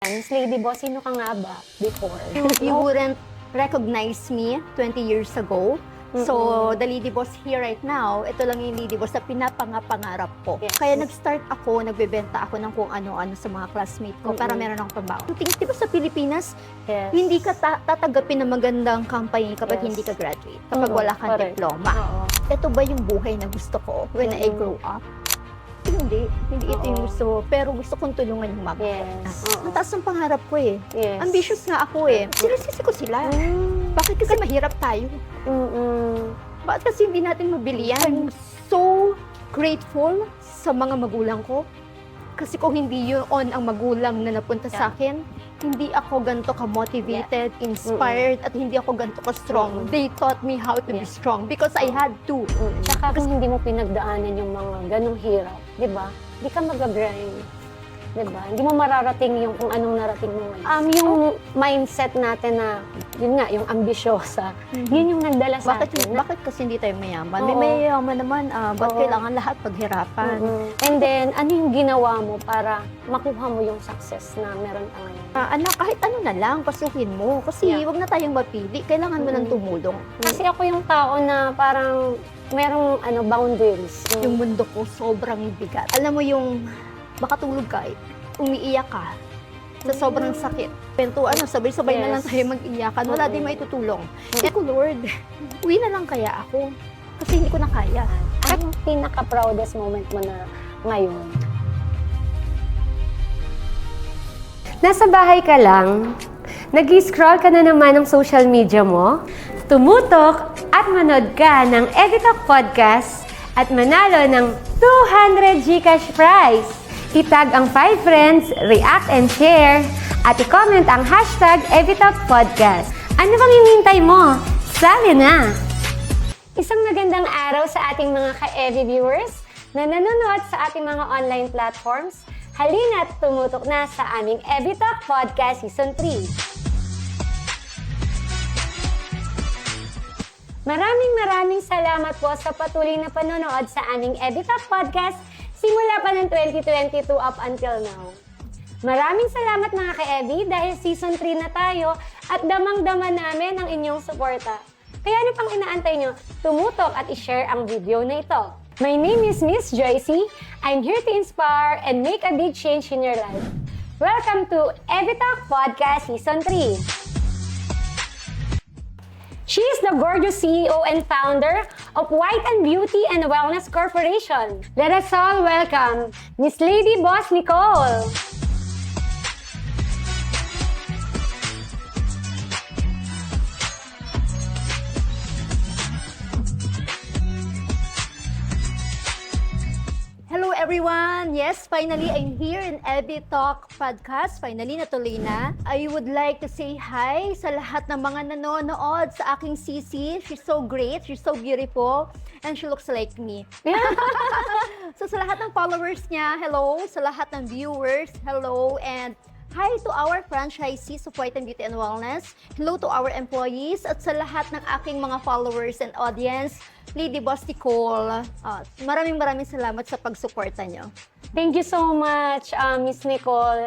Miss Lady Boss, sino ka nga ba before? You wouldn't recognize me 20 years ago. So, the Lady Boss here right now, ito lang yung Lady Boss na pinapangarap ko. Yes. Kaya nag-start ako, nagbebenta ako ng kung ano-ano sa mga classmate ko para meron akong pambaon. Things, di ba sa Pilipinas, Yes. hindi ka tatanggapin ng magandang company kapag Yes. hindi ka graduate, kapag wala kang Correct. diploma. Oo. Ito ba yung buhay na gusto ko when I grow up? Hindi ito yung gusto ko. Pero gusto kong tulungan yung mga Yes. Oo. Ang taas ng pangarap ko eh. Yes. Ambitious nga ako eh. Sinisisi ko sila. Bakit kasi mahirap tayo? Bakit kasi hindi natin mabili yan? I'm so grateful sa mga magulang ko. Kasi kung hindi yun ang magulang na napunta sa akin, hindi ako ganito ka-motivated, inspired, at hindi ako ganito ka-strong. They taught me how to be strong because I had to. Tsaka kung hindi mo pinagdaanan yung mga ganong hirap, di ba? Hindi ka mag-grind. Di ba? Hindi mo mararating yung kung anong narating mo ngayon. Yung mindset natin na, yun nga, yung ambisyosa, yun yung nagdala sa atin. Bakit kasi hindi tayo mayaman? Oo. May mayaman naman, ba't Oo. kailangan lahat paghirapan? And then, ano yung ginawa mo para makuha mo yung success na meron ka ngayon? Anak, kahit ano na lang, pasukin mo. Kasi wag na tayong mapili. Kailangan mo ng tumulong. Kasi ako yung tao na parang merong boundaries. Yung mundo ko sobrang bigat. Alam mo yung makatulog ka, umiiyak ka sa sobrang sakit. Pentuan, sabay-sabay na lang Yes. tayo mag-iyakan. Wala din may tutulong. Ko, Lord, uwi na lang kaya ako. Kasi hindi ko na kaya. Ano yung pinaka-proudest moment mo na ngayon? Nasa bahay ka lang, nag-scroll ka na naman ng social media mo, tumutok at manood ka ng Evitalk Podcast at manalo ng 200 GCash prize. Itag ang 5 friends, react and share, at i-comment ang hashtag Evitalk Podcast. Ano bang hinihintay mo? Sali na! Isang magandang araw sa ating mga ka-Evi viewers na nanonood sa ating mga online platforms. Halina't tumutok na sa aming Evitalk Podcast Season 3. Maraming salamat po sa patuloy na panonood sa aming Evitalk Podcast simula pa ng 2022 up until now. Maraming salamat mga ka-Evi dahil Season 3 na tayo at damang-dama namin ang inyong suporta. Kaya ano pang inaantay nyo? Tumutok at i-share ang video na ito. My name is Miss Joycey. I'm here to inspire and make a big change in your life. Welcome to Evitalk Podcast Season 3. She is the gorgeous CEO and founder of White and Beauty and Wellness Corporation. Let us all welcome Miss Lady Boss Nicole. Hello everyone! Yes, finally I'm here in Evitalk Podcast. Finally natuloy na. I would like to say hi sa lahat ng mga nanonood sa aking sisi. She's so great, she's so beautiful, and she looks like me. So sa lahat ng followers niya, hello. Sa lahat ng viewers, hello. And hi to our franchisees of White and Beauty and Wellness. Hello to our employees at sa lahat ng aking mga followers and audience. Lady Boss Nicole, maraming salamat sa pagsuporta nyo. Thank you so much, Miss Nicole.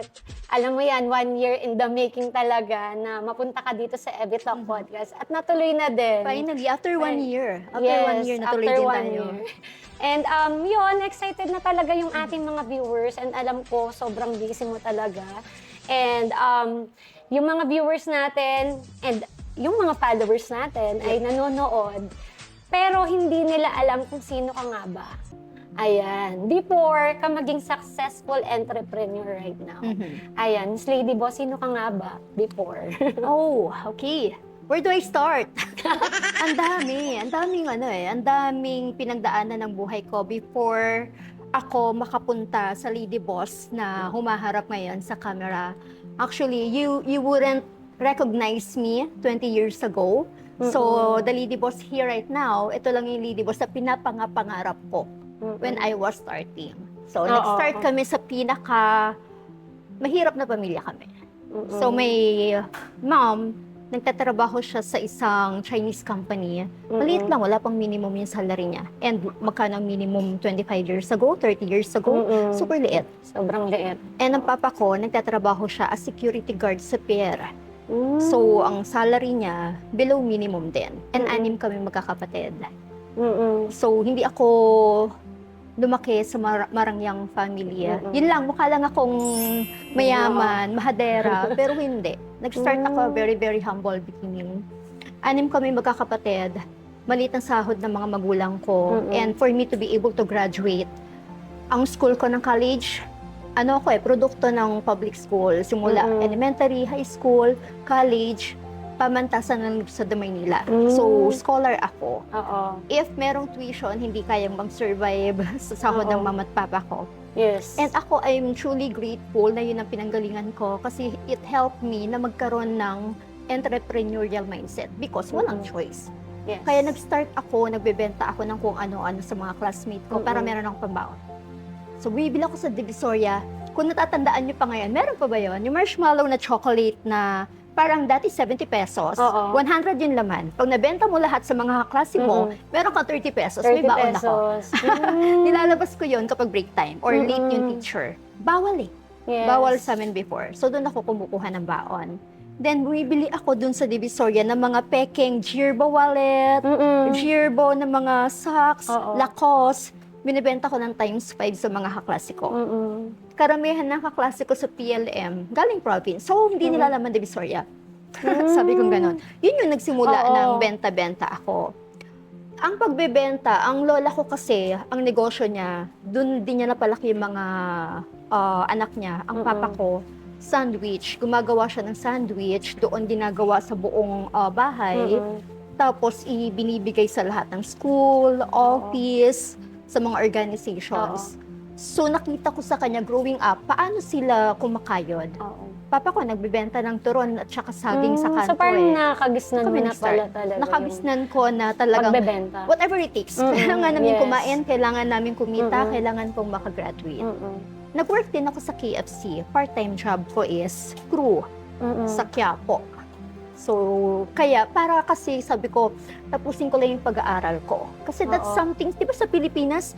Alam mo yan, 1 year in the making talaga na mapunta ka dito sa Evitalk Podcast at natuloy na din. Finally, after 1 year. After Yes, 1 year, natuloy after din 1 tayo. year. And yun, excited na talaga yung ating mga viewers and alam ko, sobrang busy mo talaga. And yung mga viewers natin and yung mga followers natin ay nanonood, pero hindi nila alam kung sino ka nga ba. Ayan. Before ka maging successful entrepreneur right now. Ayan, Miss Lady Boss, sino ka nga ba before? Oh, okay. Where do I start? Ang daming pinagdaanan ng buhay ko before ako makapunta sa Lady Boss na humaharap ngayon sa camera. Actually, you wouldn't recognize me 20 years ago. So, the Lady Boss here right now, ito lang yung Lady Boss na pinapangarap ko when I was starting. So, nag-start kami sa mahirap na pamilya kami. So, may mom, nagtatrabaho siya sa isang Chinese company. Maliit lang, wala pang minimum yung salary niya. And magkano ang minimum 25 years ago, 30 years ago? Super liit. Sobrang liit. And ang papa ko, nagtatrabaho siya as security guard sa pier. So, ang salary niya, below minimum din. And 6 kami magkakapatid. So, hindi ako lumaki sa marangyang family. Yun lang, mukha lang akong mayaman, mahadera, pero hindi. Nag-start ako very, very humble beginning. 6 kami magkakapatid, maliit ang sahod ng mga magulang ko. And for me to be able to graduate, ang school ko ng college, produkto ng public school. Simula elementary, high school, college, pamantasan ng sa Maynila. So, scholar ako. If merong tuition, hindi kayang mag-survive sa sahod ng mama at papa ko. Yes. And ako, I'm truly grateful na yun ang pinanggalingan ko kasi it helped me na magkaroon ng entrepreneurial mindset because walang choice. Yes. Kaya nag-start ako, nagbebenta ako ng kung ano-ano sa mga classmate ko para meron akong pambaon. So, bibili ako sa Divisoria. Kung natatandaan nyo pa ngayon, meron pa ba yun? Yung marshmallow na chocolate na parang dati 70 pesos, 100 yung laman. Pag nabenta mo lahat sa mga kaklase mo, meron ka 30 pesos, may baon ako. Nilalabas ko yun kapag break time or late yung teacher. Bawal eh. Yes. Bawal sa amin before. So doon ako kumukuha ng baon. Then bumibili ako doon sa Divisoria ng mga peking Girbo wallet, Girbo na mga socks, Lacoste. Binibenta ko ng times 5 sa mga kaklase ko. Karamihan ng kaklase ko sa PLM, galing province. So, hindi nila laman Divisoria. Sabi kong ganon. Yun yung nagsimula ng benta-benta ako. Ang pagbebenta, ang lola ko kasi, ang negosyo niya, dun din niya napalaki yung mga anak niya. Ang papa ko, sandwich. Gumagawa siya ng sandwich. Doon ginagawa sa buong bahay. Tapos, ibinibigay sa lahat ng school, office, sa mga organizations. So, nakita ko sa kanya growing up, paano sila kumakayod. Papa ko, nagbibenta ng turon at saka saging sa kanto. So, parang nakagisnan mo na pala talaga. Nakagisnan ko na talagang pagbebenta. whatever it takes. Kailangan namin kumain, kailangan namin kumita, kailangan pong makagraduate. Nag-work din ako sa KFC. Part-time job ko is crew sa Quiapo. So, kaya para kasi sabi ko, tapusin ko lang yung pag-aaral ko. Kasi that's something, di ba sa Pilipinas,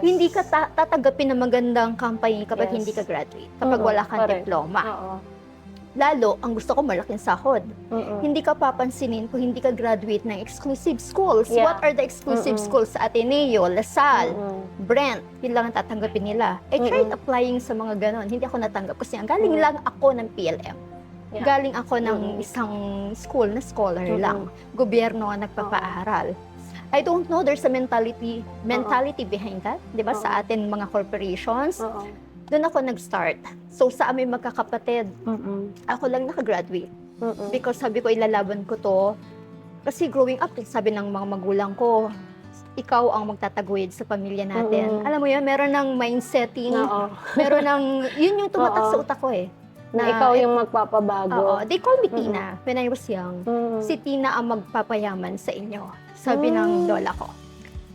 hindi ka tatanggapin ng magandang company kapag hindi ka graduate, kapag wala kang diploma. Lalo, ang gusto ko malaking sahod. Hindi ka papansinin kung hindi ka graduate ng exclusive schools. What are the exclusive schools sa Ateneo, LaSalle, Brent? Yun lang ang tatanggapin nila. I tried applying sa mga ganon. Hindi ako natanggap kasi ang galing lang ako ng PLM. Galing ako ng isang school na scholar lang. Gobyerno ang nagpapaaral. I don't know, there's a mentality behind that. Di ba? Sa atin mga corporations. Doon ako nag-start. So sa aming magkakapatid, ako lang nakagraduate. Because sabi ko, ilalaban ko to. Kasi growing up, sabi ng mga magulang ko, ikaw ang magtataguyod sa pamilya natin. Alam mo yun, meron ng mindsetting. Meron ng, yun yung tumatak sa utak ko eh. Na ikaw yung magpapabago. They call me Tina when I was young. Si Tina ang magpapayaman sa inyo. Sabi ng lola ko.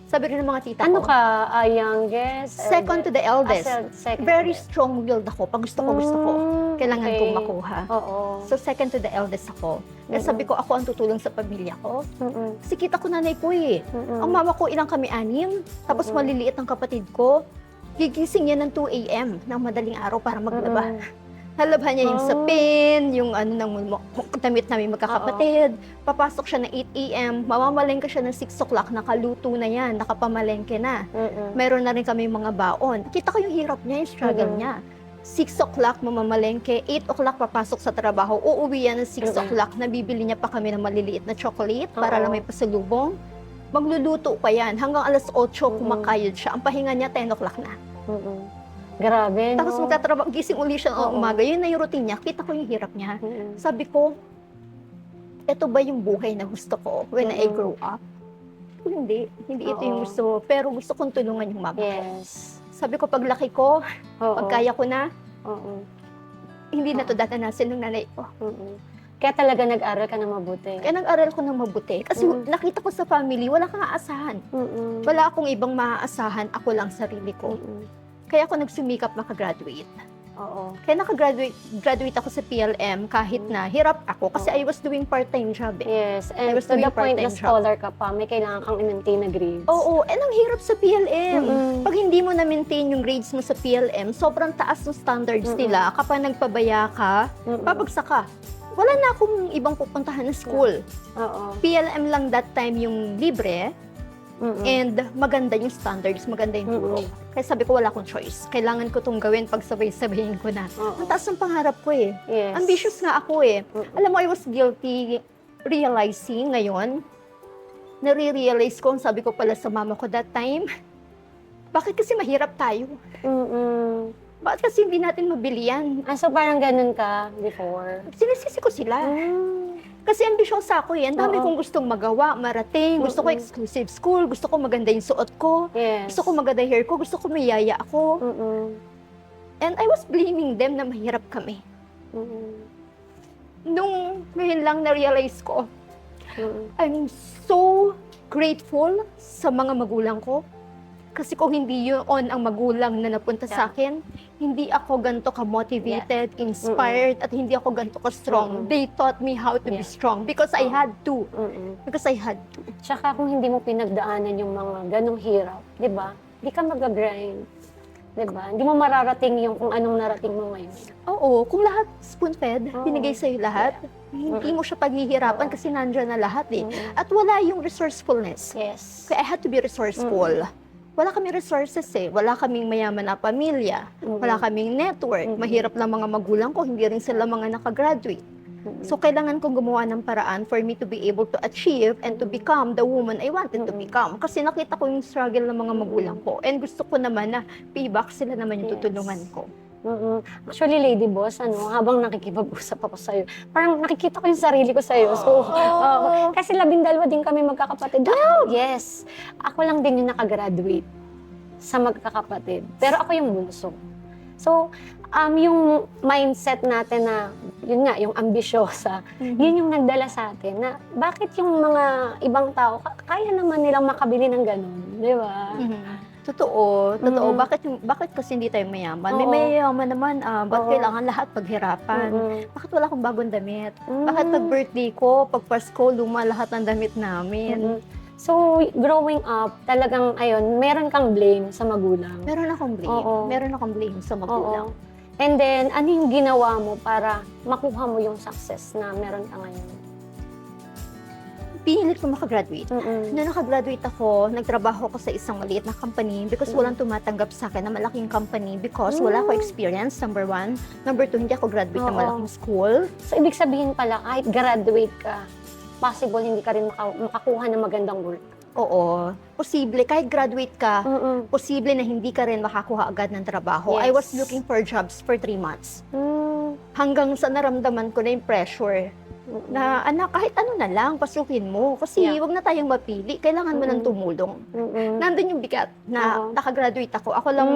Sabi rin ng mga tita ko. Ano ka? Youngest? Second to the eldest. Second Very strong-willed ako. Pag gusto ko. Kailangan kong makuha. So second to the eldest ako. Kaya sabi ko, ako ang tutulong sa pamilya ko. Kasi kita ko nanay ko eh. Ang mama ko, ilang kami 6. Tapos maliliit ang kapatid ko. Gigising niya ng 2 a.m. ng madaling araw para maglaba. Halabhan niya yung sapin, yung damit namin magkakapatid. Papasok siya ng 8 a.m., mamamalengke siya ng 6 o'clock, nakaluto na yan, nakapamalengke na. Meron na rin kami mga baon. Kita ko yung hirap niya, yung struggle niya. 6 o'clock mamamalengke, 8 o'clock papasok sa trabaho, uuwi yan ng 6 o'clock, nabibili niya pa kami ng maliliit na chocolate para lang may pasalubong. Magluluto pa yan, hanggang alas 8 kumakayod siya. Ang pahinga niya 10 o'clock na. Grabe, no? Tapos magtatrabaho, gising uli siya ng umaga. Yun na yung routine niya. Kita ko yung hirap niya. Sabi ko, eto ba yung buhay na gusto ko when I grow up? Hindi ito yung gusto ko. Pero gusto kong tulungan yung mama. Yes. Sabi ko, paglaki ko, pag kaya ko na, hindi na to dadanasin ng nanay ko. Kaya talaga nag-aral ka na mabuti. Kaya nag-aral ko ng mabuti. Kasi nakita ko sa family, wala kang aasahan. Wala akong ibang maaasahan, ako lang sarili ko. Kaya ako nagsumikap makagraduate. Oo. Kaya graduate ako sa PLM kahit na hirap ako kasi I was doing part-time job eh. Yes, and I was to doing the point na part-time job. scholar ka pa, may kailangan kang i-maintain na grades. Oo, and ang hirap sa PLM. Mm-mm. Pag hindi mo na-maintain yung grades mo sa PLM, sobrang taas ng standards nila. Kapag nagpabaya ka, Mm-mm. babagsak ka. Wala na akong ibang pupuntahan na school. Oo. PLM lang that time yung libre, Mm-mm. and maganda yung standards, maganda yung turo. Kaya sabi ko, wala akong choice. Kailangan ko tong gawin pag sabay-sabayin ko na. Oo. Ang taas ng pangarap ko eh. Yes. Ambitious nga ako eh. Mm-mm. Alam mo, I was guilty realizing ngayon, nare-realize ko, ang sabi ko pala sa mama ko that time, bakit kasi mahirap tayo? Mm-mm. Bakit kasi hindi natin mabili yan? Ah, so parang ganun ka before? Sinisisi ko sila. Kasi ambisyosa ako eh. Ang dami Oo. kong gustong magawa, marating. Gusto ko exclusive school. Gusto ko maganda yung suot ko. Yes. Gusto ko maganda hair ko. Gusto ko may yaya ako. Mm-mm. And I was blaming them na mahirap kami. Mm-mm. Nung ngayon lang na-realize ko, Mm-mm. I'm so grateful sa mga magulang ko. Kasi kung hindi yun ang magulang na napunta sa akin, hindi ako ganito ka-motivated, inspired, at hindi ako ganito ka-strong. They taught me how to be strong because I had to. Mm-mm. Because I had to. Tsaka kung hindi mo pinagdaanan yung mga ganong hirap, di ba? Di ka mag-grind. Di ba? Hindi mo mararating yung kung anong narating mo ngayon. Oo, kung lahat spoon-fed, Oo. binigay sa'yo lahat, hindi mo siya paghihirapan kasi nandyan na lahat eh. At wala yung resourcefulness. Yes. Kaya I had to be resourceful. Wala kaming resources eh. Wala kaming mayaman na pamilya. Wala kaming network. Mahirap lang mga magulang ko, hindi rin sila mga nakagraduate. So, kailangan kong gumawa ng paraan for me to be able to achieve and to become the woman I wanted to become. Kasi nakita ko yung struggle ng mga magulang ko. And gusto ko naman na payback sila naman yung tutulungan ko. Mm-mm. Actually, Lady Boss, habang nakikipag-usap ako sa'yo, parang nakikita ko yung sarili ko sa'yo. So, kasi 12 din kami magkakapatid. Yes. Ako lang din yung nakagraduate sa magkakapatid. Pero ako yung bunso. So, yung mindset natin na, yun nga, yung ambisyosa, yun yung nagdala sa atin na bakit yung mga ibang tao, kaya naman nilang makabili ng ganun, di ba? Totoo. Bakit kasi hindi tayo mayaman? May Oo. mayaman naman, ba't Oo. kailangan lahat paghirapan? Mm-mm. Bakit wala akong bagong damit? Bakit pag birthday ko, pag Pasko, luma lahat ng damit namin? Mm-mm. So, growing up, talagang, ayun, meron kang blame sa magulang. Meron akong blame. Oo. Meron akong blame sa magulang. Oo. And then, ano yung ginawa mo para makuha mo yung success na meron ka ngayon? Pinilit ko makagraduate. Noong nakagraduate ako, nagtrabaho ako sa isang maliit na company because walang tumatanggap sa akin na malaking company because wala ko experience, number 1. Number 2, hindi ako graduate ng Oo. malaking school. So, ibig sabihin pala, kahit graduate ka, possible hindi ka rin makakuha ng magandang work. Oo. Posible, kahit graduate ka, Mm-mm. posible na hindi ka rin makakuha agad ng trabaho. Yes. I was looking for jobs for 3 months. Hanggang sa naramdaman ko na yung pressure na, anak, kahit ano na lang, pasukin mo. Kasi Yeah. wag na tayong mapili. Kailangan mo ng tumulong. Mm-mm. Nandun yung bigat na Oo. nakagraduate ako. Ako lang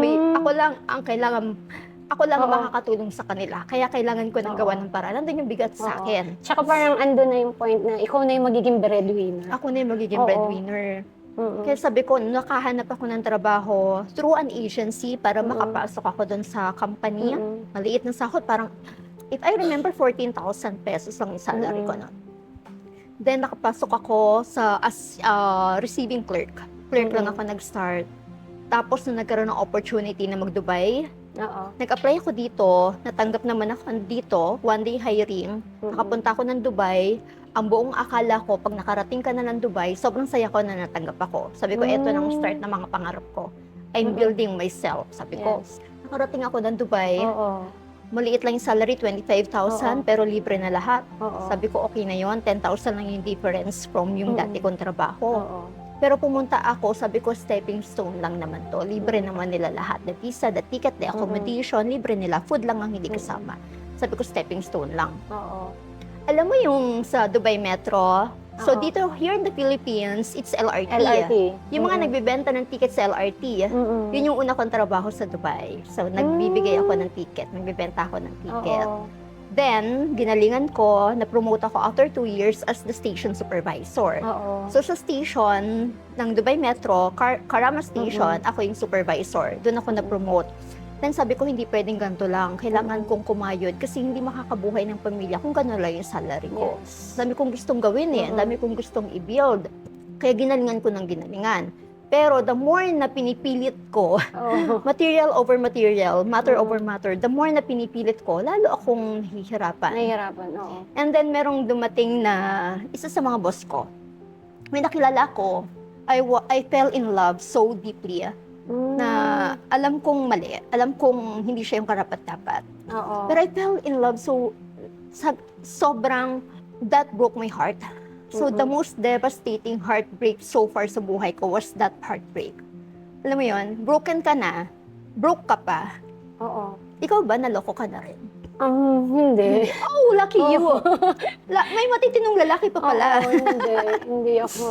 Oo. makakatulong sa kanila. Kaya kailangan ko ng Oo. gawa ng paraan. Nandun yung bigat sa Oo. akin. Tsaka parang andun na yung point na ikaw na yung magiging breadwinner. Ako na yung magiging Oo. breadwinner. Mm-mm. Kaya sabi ko, nakahanap ako ng trabaho through an agency para makapasok ako doon sa company. Mm-mm. Maliit na sahod, parang, if I remember, 14,000 pesos lang yung salary ko noon. Then, nakapasok ako as receiving clerk. Clerk lang ako nag-start. Tapos, nung nagkaroon ng opportunity na mag-Dubai, Oo. nag-apply ako dito, natanggap naman ako dito, one-day hiring. Nakapunta ako ng Dubai. Ang buong akala ko, pag nakarating ka na ng Dubai, sobrang saya ko na natanggap ako. Sabi ko, eto nang start ng mga pangarap ko. I'm building myself. Sabi ko, Yes. nakarating ako ng Dubai, Oo. maliit lang yung salary, 25,000, pero libre na lahat. Oo. Sabi ko, okay na yon, 10,000 lang yung difference from yung dati kong trabaho. Oo. Pero pumunta ako, sabi ko, stepping stone lang naman to. Libre naman nila lahat. The visa, the ticket, the accommodation, libre nila. Food lang ang hindi kasama. Sabi ko, stepping stone lang. Oo. Alam mo yung sa Dubai Metro, so Oo. dito, here in the Philippines, it's LRT. LRT. Yung mga nagbebenta ng ticket sa LRT, Mm-mm. yun yung una kong trabaho sa Dubai. So, nagbibigay ako ng ticket, nagbebenta ako ng ticket. Oo. Then, ginalingan ko, na-promote ako after 2 years as the station supervisor. Oo. So, sa station ng Dubai Metro, Karama Station, ako yung supervisor. Doon ako na-promote. Then sabi ko, hindi pwedeng ganito lang. Kailangan kong kumayod kasi hindi makakabuhay ng pamilya kung gano'n lang yung salary ko. Yes. Dami kong gustong gawin eh. Dami kong gustong i-build. Kaya ginalingan ko ng ginalingan. Pero the more na pinipilit ko, Oo. material over material, matter over matter, the more na pinipilit ko, lalo akong nahihirapan. Nahihirapan, oo. And then merong dumating na isa sa mga boss ko. May nakilala ko, I fell in love so deeply na alam kong mali, alam kong hindi siya yung karapat-dapat. Oo. But I fell in love so sobrang that broke my heart. So the most devastating heartbreak so far sa buhay ko was that heartbreak. Alam mo yon, broken ka na, broke ka pa. Oo. Ikaw ba naloko ka na rin? Hindi. Oh, lucky you. May matitinong lalaki pa pala. Oo, hindi ako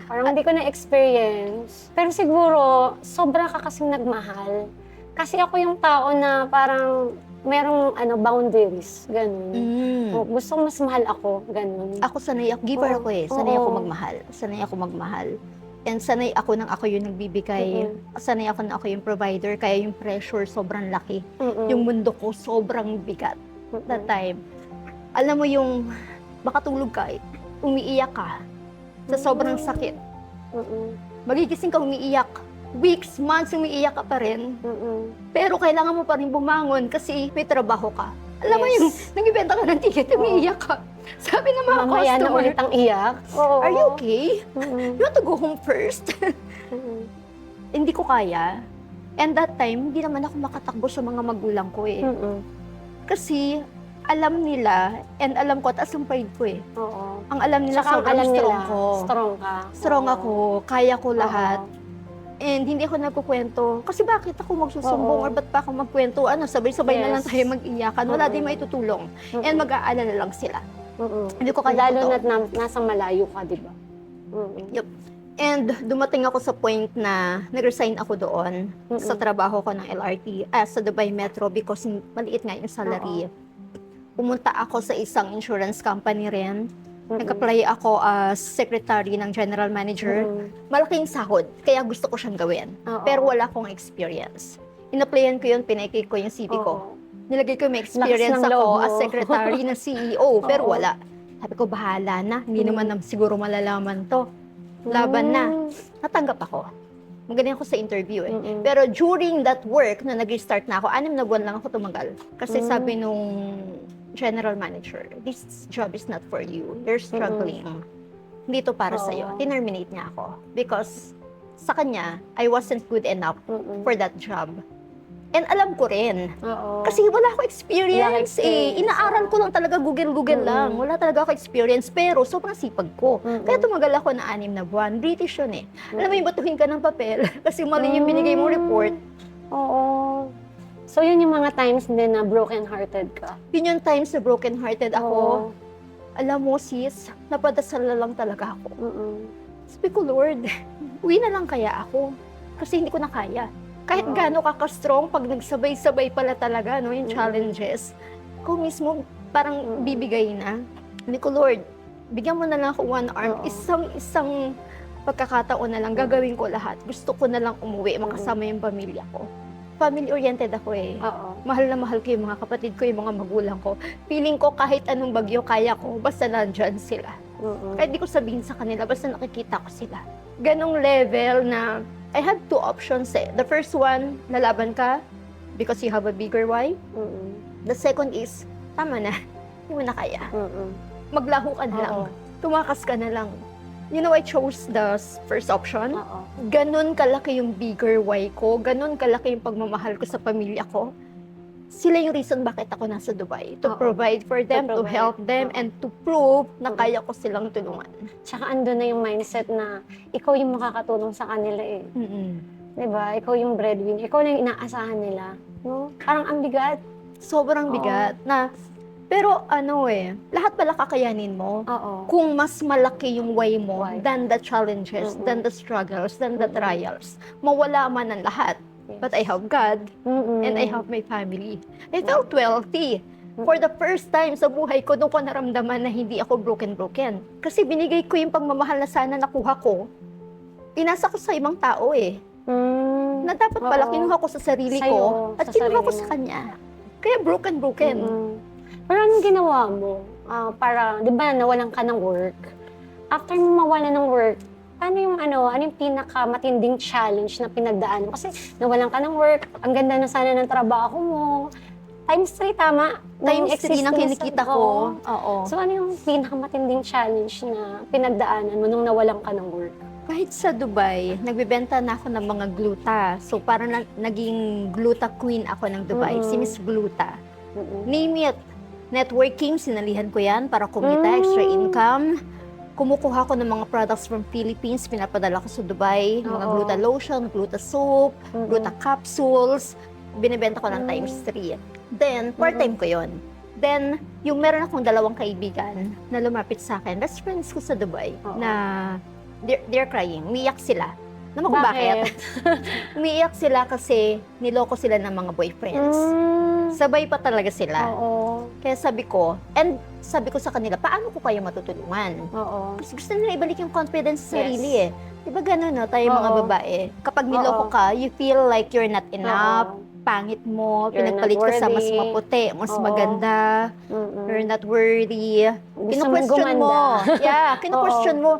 parang hindi ko na-experience. Pero siguro, sobra ka kasing nagmahal. Kasi ako yung tao na parang merong boundaries, ganun. O, gusto ko mas mahal ako, ganun. Ako sanay ako, giver ako eh. Sanay Oo. ako magmahal. Sanay ako magmahal. And sanay ako nang ako yung nagbibigay. Sanay ako na ako yung provider. Kaya yung pressure sobrang laki. Yung mundo ko sobrang bigat. That time. Alam mo yung makatulog ka, umiiyak ka sa sobrang sakit. Magigising ka umiiyak. Weeks, months umiiyak ka pa rin. Pero kailangan mo pa rin bumangon kasi may trabaho ka. Alam mo yung nagbibenta ka ng ticket, umiiyak ka. Sabi ng mga Mamaya na customer, ulit ang iyak. Oo. are you okay? You want to go home first? Hindi ko kaya. And that time, hindi naman ako makatakbo sa mga magulang ko eh. Kasi alam nila, and alam ko, taas ang pride ko eh. Oo. Ang alam nila, Tsaka ang sobrang alam strong nila, ko. strong ka. Strong Oo. ako, kaya ko lahat. Oo. And hindi ako nagkukwento. Kasi bakit ako magsusumbong Oo. or ba't pa ako magkwento? Sabay-sabay na lang Yes. tayo mag-iyakan. Wala din maitutulong. And mag-aalala lang sila. Hindi ko kaya Lalo ito. na nasa malayo ka, di ba? And dumating ako sa point na nag-resign ako doon sa trabaho ko ng LRT, sa Dubai Metro because maliit nga yung salary. Pumunta ako sa isang insurance company rin. Nag-apply ako as secretary ng general manager. Malaking sahod, kaya gusto ko siyang gawin. Oo. Pero wala akong experience. In-applyan ko yun, pinaikik ko yung CV ko. Nilagay ko may experience Lakas ng ako loob mo. as secretary ng CEO, pero Oo. wala. Sabi ko, bahala na. Hindi naman siguro malalaman to. Laban na. Natanggap ako. Magaling ako sa interview eh. Pero during that work, na nag-start na ako, 6 na buwan lang ako tumagal. Kasi sabi nung general manager, this job is not for you. You're struggling. Hindi to para sa'yo. Terminate niya ako. Because sa kanya, I wasn't good enough for that job. And alam ko rin. Oo. Kasi wala ako experience Wala eh. experience. Inaaral ko lang talaga, Google lang. Wala talaga ako experience, pero sobrang sipag ko. Kaya tumagal ako na 6 na buwan. British yun eh. Alam mo yung batuhin ka ng papel kasi mali yung binigay mong report. Oo. So, yun yung mga times din na broken-hearted ka. Yun yung times na broken-hearted ako. Oo. Alam mo sis, napadasal na lang talaga ako. Mm-mm. Sabi ko, Lord, uwi na lang kaya ako. Kasi hindi ko na kaya. Kahit gaano ka-strong, pag nagsabay-sabay pala talaga, no, yung challenges, ko mismo parang bibigay na. Hindi ko, Lord, bigyan mo na lang ako one arm. Isang pagkakataon na lang, gagawin ko lahat. Gusto ko na lang umuwi, makasama yung pamilya ko. Family-oriented ako eh. Oo. Mahal na mahal ko yung mga kapatid ko, yung mga magulang ko. Feeling ko kahit anong bagyo kaya ko, basta nandyan sila. Kahit di ko sabihin sa kanila, basta nakikita ko sila. Ganong level na I had 2 options eh. The first one, lalaban ka because you have a bigger why. The second is, tama na, hindi mo na kaya. Maglaho ka na lang. Oo. Tumakas ka na lang. You know, I chose the first option. Oo. Ganon kalaki yung bigger why ko. Ganon kalaki yung pagmamahal ko sa pamilya ko. Sila yung reason bakit ako nasa Dubai. To Oo. provide for them, to provide. help them, Oo. and to prove na kaya ko silang tulungan. Tsaka ando na yung mindset na ikaw yung makakatulong sa kanila eh. Diba? Ikaw yung breadwinner. Ikaw lang yung inaasahan nila. No? Parang ang bigat. Sobrang Oo. bigat na, pero ano eh, lahat pala kakayanin mo. Oo. Kung mas malaki yung why mo Why? than the challenges, than the struggles, than the trials. Mawala man ang lahat. But I have God, and I have my family. I felt wealthy. For the first time sa buhay ko, doon ko naramdaman na hindi ako broken. Kasi binigay ko yung pagmamahal na sana nakuha ko. Inasa ko sa ibang tao eh. Na dapat pala Oo. kinuha ko sa sarili Sa'yo, ko at sa kinuha ko sarili sa mo. kanya. Kaya broken. Pero anong ginawa mo? Para, di ba, nawalan ka ng work? After mo mawalan ng work, ano yung pinakamatinding challenge na pinagdaan mo? Kasi nawalan ka ng work, ang ganda na sana ng trabaho mo. Times 3, tama? Times 3 ng existence- kinikita ko. Oo. So ano yung pinakamatinding challenge na pinagdaanan mo nung nawalan ka ng work? Kahit sa Dubai, nagbebenta na ako ng mga gluta. So parang naging gluta queen ako ng Dubai. Si Miss Gluta. Name it. Networking, sinalihan ko yan para kumita, extra income. Kumukuha ko ng mga products from Philippines, pinapadala ko sa Dubai. Mga Oo. gluta lotion, gluta soap, gluta capsules. Binibenta ko ng times 3. Then, part-time ko yon. Then, yung meron akong 2 kaibigan na lumapit sa akin, best friends ko sa Dubai, Oo. na they're crying. Umiiyak sila. Naman kung bakit? Umiiyak sila kasi niloko sila ng mga boyfriends. Sabay pa talaga sila. Oo. Kaya sabi ko sa kanila, paano ko kayo matutulungan? Oo. Kasi gusto nila ibalik yung confidence sa Yes. sarili eh. Diba gano'n, no? Tayo mga Oo. babae. Kapag Oo. niloko ka, you feel like you're not enough. Oo. Pangit mo, You're pinagpalit not ka sa mas worthy. maputi, mas Oo. maganda. You're not worthy. Gusto mong Kino-question mo. gumanda. Yeah, kino-question mo.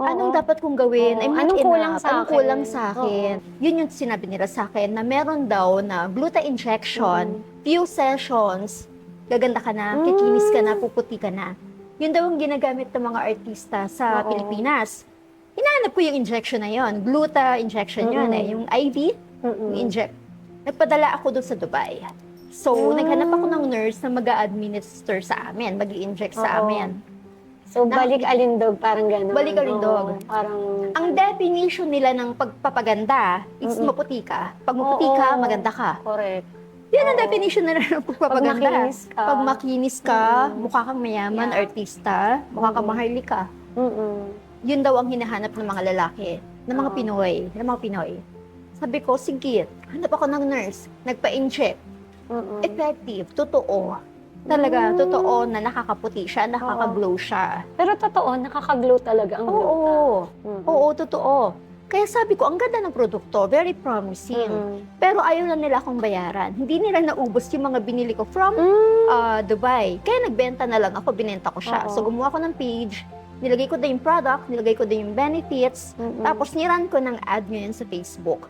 Oo. Anong dapat kong gawin? Oo. I'm not Anong enough. kulang sa Anong akin? kulang sa akin? Yun yung sinabi nila sa akin na meron daw na gluta injection, few sessions, gaganda ka na, kikinis ka na, puputi ka na. Yun daw ang ginagamit ng mga artista sa Oo. Pilipinas. Hinahanap ko yung injection na yun. Gluta injection yun eh. Yung IV, yung inject. Nagpadala ako doon sa Dubai. So, naghanap ako ng nurse na mag-a-administer sa amin, mag-i-inject sa Oo. amin. So, balik alindog, parang gano'n. Balik alindog. Oo, parang... Ang definition nila ng pagpapaganda is maputi ka. Pag maputi ka, Oo. maganda ka. Correct. Yan ang Oo. definition nila ng pagpapaganda. Pag makinis ka. Pag makinis ka, mukha kang mayaman, Yeah. artista, mukha kang maharlika. Yun daw ang hinahanap ng mga lalaki, ng mga Pinoy, Sabi ko, sige, hanap ako ng nurse, nagpa-inject. Effective, totoo. Talaga, totoo na nakakaputi siya, nakaka-glow siya. Pero totoo, nakaka-glow talaga ang gluta. Oo, totoo. Kaya sabi ko, ang ganda ng produkto, very promising. Pero ayaw lang nila akong bayaran. Hindi nila naubos yung mga binili ko from Dubai. Kaya nagbenta na lang ako, binenta ko siya. Oo. So gumawa ko ng page, nilagay ko din yung product, nilagay ko din yung benefits, tapos niran ko ng ad ngayon sa Facebook.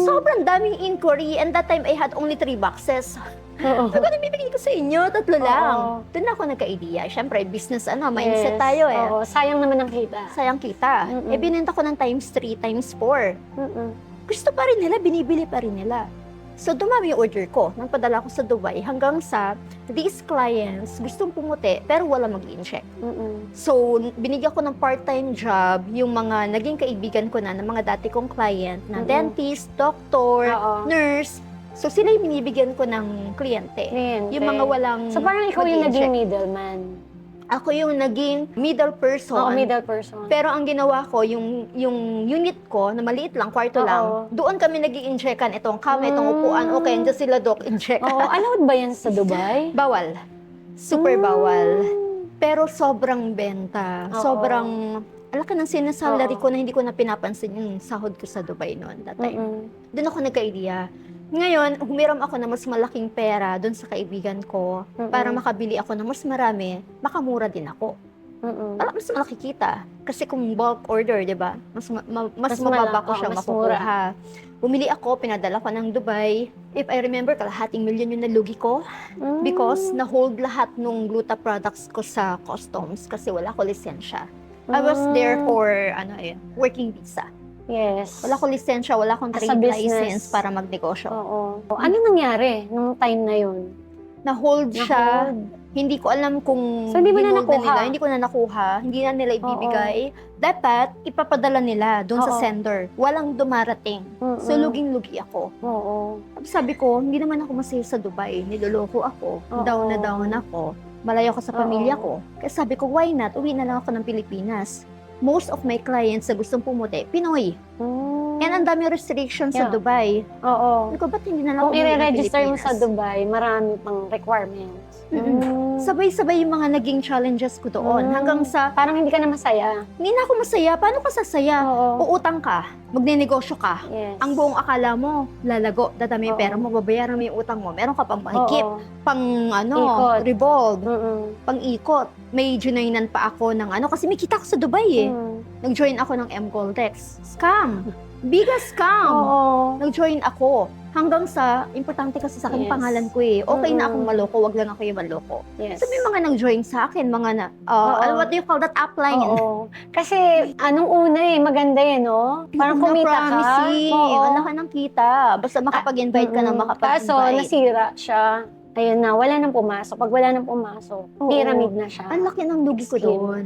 Sobrang daming inquiry, and that time I had only 3 boxes. Oo. Sabi ko, nabibigay ko sa inyo, 3 lang. Oo. Doon ako nagka-idea. Siyempre, business mindset tayo eh. Oo, sayang naman ang kita. Sayang kita. Eh, binenta ko ng times 3, times 4. Gusto pa rin nila, binibili pa rin nila. So, dumami yung order ko. Nang padala ko sa Dubai, hanggang sa these clients gustong pumuti, pero wala mag-i-inject. So, binigyan ko ng part-time job yung mga naging kaibigan ko na, ng mga dati kong client, na dentist, doctor, Oo. nurse. So, sila yung binibigyan ko ng kliyente. Yung mga walang So, parang ikaw yung naging mag-i-inject. middleman. Ako yung naging middle person. Oo, middle person. Pero ang ginawa ko, yung unit ko, na maliit lang, kwarto Oo. lang, doon kami nag-i-injectan itong kama, itong upuan. Okay, andyan sila, Doc, inject. Oo, allowed ba yan sa Dubai? Bawal. Super bawal. Pero sobrang benta. Oo. Sobrang, alaki ng sinasalary Oo. ko na hindi ko na pinapansin yung sahod ko sa Dubai noon, that time. Doon ako nagka-idea. Ngayon, humiram ako ng mas malaking pera doon sa kaibigan ko para makabili ako ng mas marami, makamura din ako. Para mas malaki kita. Kasi kung bulk order, di ba? Mas mababa ko siya mas makukuha. Bumili ako, pinadala ko ng Dubai. If I remember, kalahating milyon yung nalugi ko. Because na-hold lahat ng gluta products ko sa customs kasi wala ko lisensya. I was there for working visa. Yes. Wala ko lisensya, wala akong As a trade business. license para magnegosyo. Oo. Ano nangyari nung time na yun? Na-hold siya. Na-hold. Hindi ko alam kung So, hindi mo na hinold nakuha? nila. Hindi ko na nakuha. Hindi na nila ibibigay. Dapat, ipapadala nila doon sa Oo. sender. Walang dumarating. So, luging-lugi ako. Oo. Sabi ko, hindi naman ako masaya sa Dubai. Niloloko ako. Oo. Down na down ako. Malayo ako sa pamilya ko. Kaya sabi ko, why not? Uwi na lang ako ng Pilipinas. Most of my clients na gustong pumuti, Pinoy. And ang dami restrictions sa Yeah. Dubai. Oo. Sabi ko, ba't hindi na lang Kung umuwi ng i-register mo sa Pilipinas? Dubai, marami pang requirements. Sabay-sabay yung mga naging challenges ko doon. Hanggang sa, Parang hindi ka na masaya. hindi na ako masaya. Paano ka sasaya? Oo. Uutang ka, magnenegosyo ka. Yes. Ang buong akala mo, lalago, dadami yung Oo. pera mo, babayaran mo yung utang mo. Meron ka pang mahigip, Oo. pang Ikot. revolve, Mm-mm. pang ikot. May joinan pa ako ng kasi may kita ko sa Dubai eh. Nag-join ako ng M-Goldex. Scam! Biggest scam! Oo. Nag-join ako. Hanggang sa, importante kasi sa akin Yes. pangalan ko eh. Okay na Mm-mm. akong maloko, wag lang ako yung maloko. Yes. So may mga nag-join sa akin, mga na, Oo. what do you call that upline? Oo. Kasi, anong una maganda no? Parang kumita ka. promising. Oo. Wala ka ng kita. Basta makapag-invite ka ng makapag-invite. Kaso, nasira siya. Ayun na, wala nang pumasok. Pag wala nang pumasok, Oo. pyramid na siya. Ang laki ng lugi ko Scheme. doon.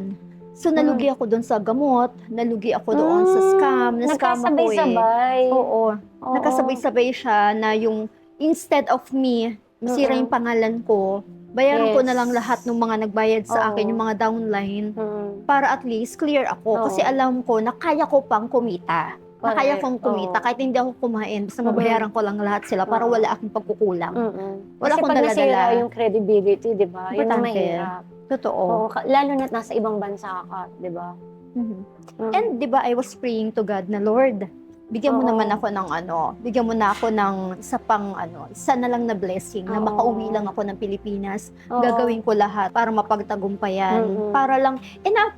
So, nalugi ako doon sa gamot, nalugi ako doon sa scam, na-scam ako eh. Nagkasabay-sabay. Oo. Oo. Nagkasabay-sabay siya na yung instead of me, masira yung pangalan ko, bayaran ko Yes. na lang lahat ng mga nagbayad sa Oo. akin, yung mga downline, Mm. para at least clear ako. Oo. Kasi alam ko na kaya ko pang kumita. Na kaya Correct. kong kumita, Oo. kahit hindi ako kumain, basta mabayaran ko lang lahat sila para Oo. wala akong pagkukulang. Wala Kasi akong pag nasira dala-dala. yung credibility, di ba? Yun ang Importante. mahirap. Totoo. Oo, lalo na't nasa ibang bansa ka, di ba? Mhm. Mm. And di ba, I was praying to God na, Lord, bigyan mo Oo. naman ako ng bigyan mo na ako ng isa na lang na blessing na Oo. makauwi lang ako ng Pilipinas. Oo. Gagawin ko lahat para mapagtagumpayan. Mm-mm. Para lang,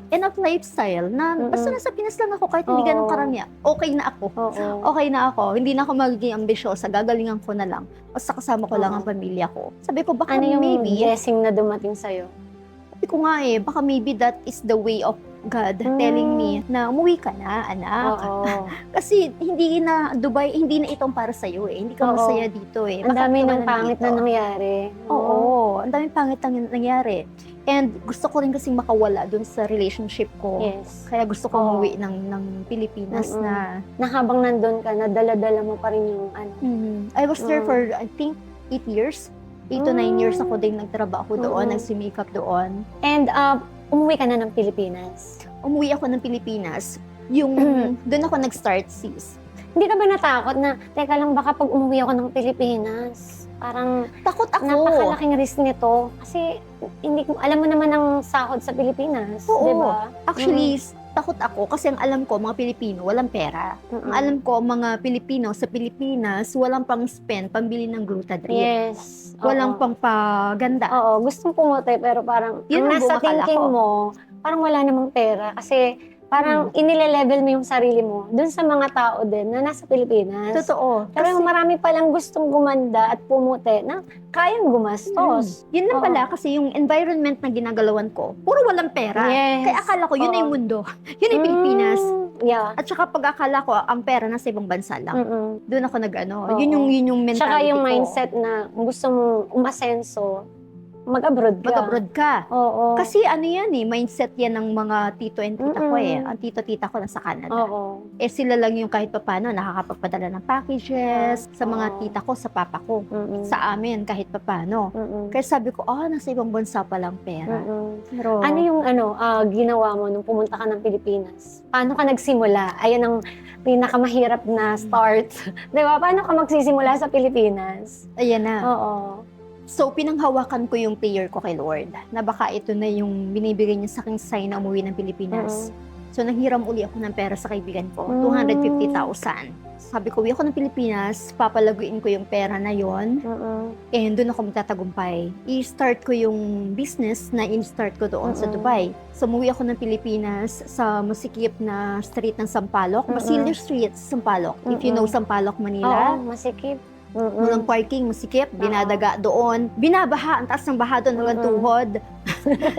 enough lifestyle na basta Mm-mm. nasa Pinas lang ako kahit hindi ganun Oo. karami. Okay na ako. Oo. Okay na ako. Hindi na ako magiging ambisyosa. Gagalingan ko na lang. Basta kasama ko lang Oo. ang pamilya ko. Sabi ko, baka Ano yung maybe, blessing na dumating sa'yo? sabi ko nga baka maybe that is the way of God telling me na umuwi ka na, anak. Oo. Kasi hindi na Dubai, hindi na itong para sa iyo Hindi ka Oo. masaya dito eh. Ang Bakit dami ka ba ng pangit nandito? na nangyari. Oo, ang daming pangit na nangyari. And gusto ko rin kasing makawala dun sa relationship ko. Yes. Kaya gusto ko Oo. umuwi ng Pilipinas Mm-mm. na. Na habang nandun ka, nadala-dala mo pa rin yung ano. I was there for, I think, 8 years. 8 to 9 years ako Mm. din nagtrabaho doon, Mm-mm. nagsimikap doon. And umuwi ka na ng Pilipinas. Umuwi ako ng Pilipinas. Yung, doon ako nag-start, sis. Hindi ka ba natakot na, teka lang, baka pag umuwi ako ng Pilipinas, parang Takot ako. napakalaking risk nito. Kasi, hindi ko, alam mo naman ang sahod sa Pilipinas, Oo. di ba? Actually, takot ako kasi ang alam ko, mga Pilipino, walang pera. Ang alam ko, mga Pilipino sa Pilipinas, walang pang spend, pambili ng glutadrip. Yes. Walang Oo. pang paganda. Oo, gustong pumote, pero parang, Yun ang ang nasa bumakala thinking ko. mo, parang wala namang pera. Kasi, parang inile-level mo yung sarili mo dun sa mga tao din na nasa Pilipinas. Totoo. Pero marami palang gustong gumanda at pumute na kayang gumastos. Yun lang Oo. pala kasi yung environment na ginagalawan ko, puro walang pera. Yes. Kaya akala ko, yun na Oo. yung mundo. Yun na yung Pilipinas. Yeah. At saka pag akala ko, ang pera nasa ibang bansa lang. Mm-mm. Doon ako Oo. yun yung mentality Tsaka yung ko. mindset na gusto mong umasenso, mag-abroad ka. Mag-abroad ka. Oo. Kasi ano yan mindset yan ng mga tito and tita ko Mm-mm. Ang tito-tita ko nasa Canada. Oo. Sila lang yung kahit papano nakakapagpadala ng packages sa mga Oo. tita ko, sa papa ko, Mm-mm. sa amin kahit papano. Mm-mm. Kaya sabi ko, nasa ibang bansa pa lang pera. Mm-mm. Pero, Ano yung ginawa mo nung pumunta ka ng Pilipinas? Paano ka nagsimula? Ayan ang pinakamahirap na start. Di ba? Paano ka magsisimula sa Pilipinas? ayan na. Oo. So, pinanghawakan ko yung prayer ko kay Lord na baka ito na yung binibigay niya sa aking sign na umuwi ng Pilipinas. So, nanghiram uli ako ng pera sa kaibigan ko, 250,000. Sabi ko, uwi ako ng Pilipinas, papalaguin ko yung pera na yon Mm-mm. and doon ako magtatagumpay. I-start ko yung business na in-start ko doon sa Dubai. So, umuwi ako ng Pilipinas sa masikip na street ng Sampaloc, Basilio Street, Sampaloc. If you know Sampaloc, Manila. Oo, masikip. Walang parking, masikip, dinadaga doon. Binabaha, ang taas ng baha doon hanggang tuhod.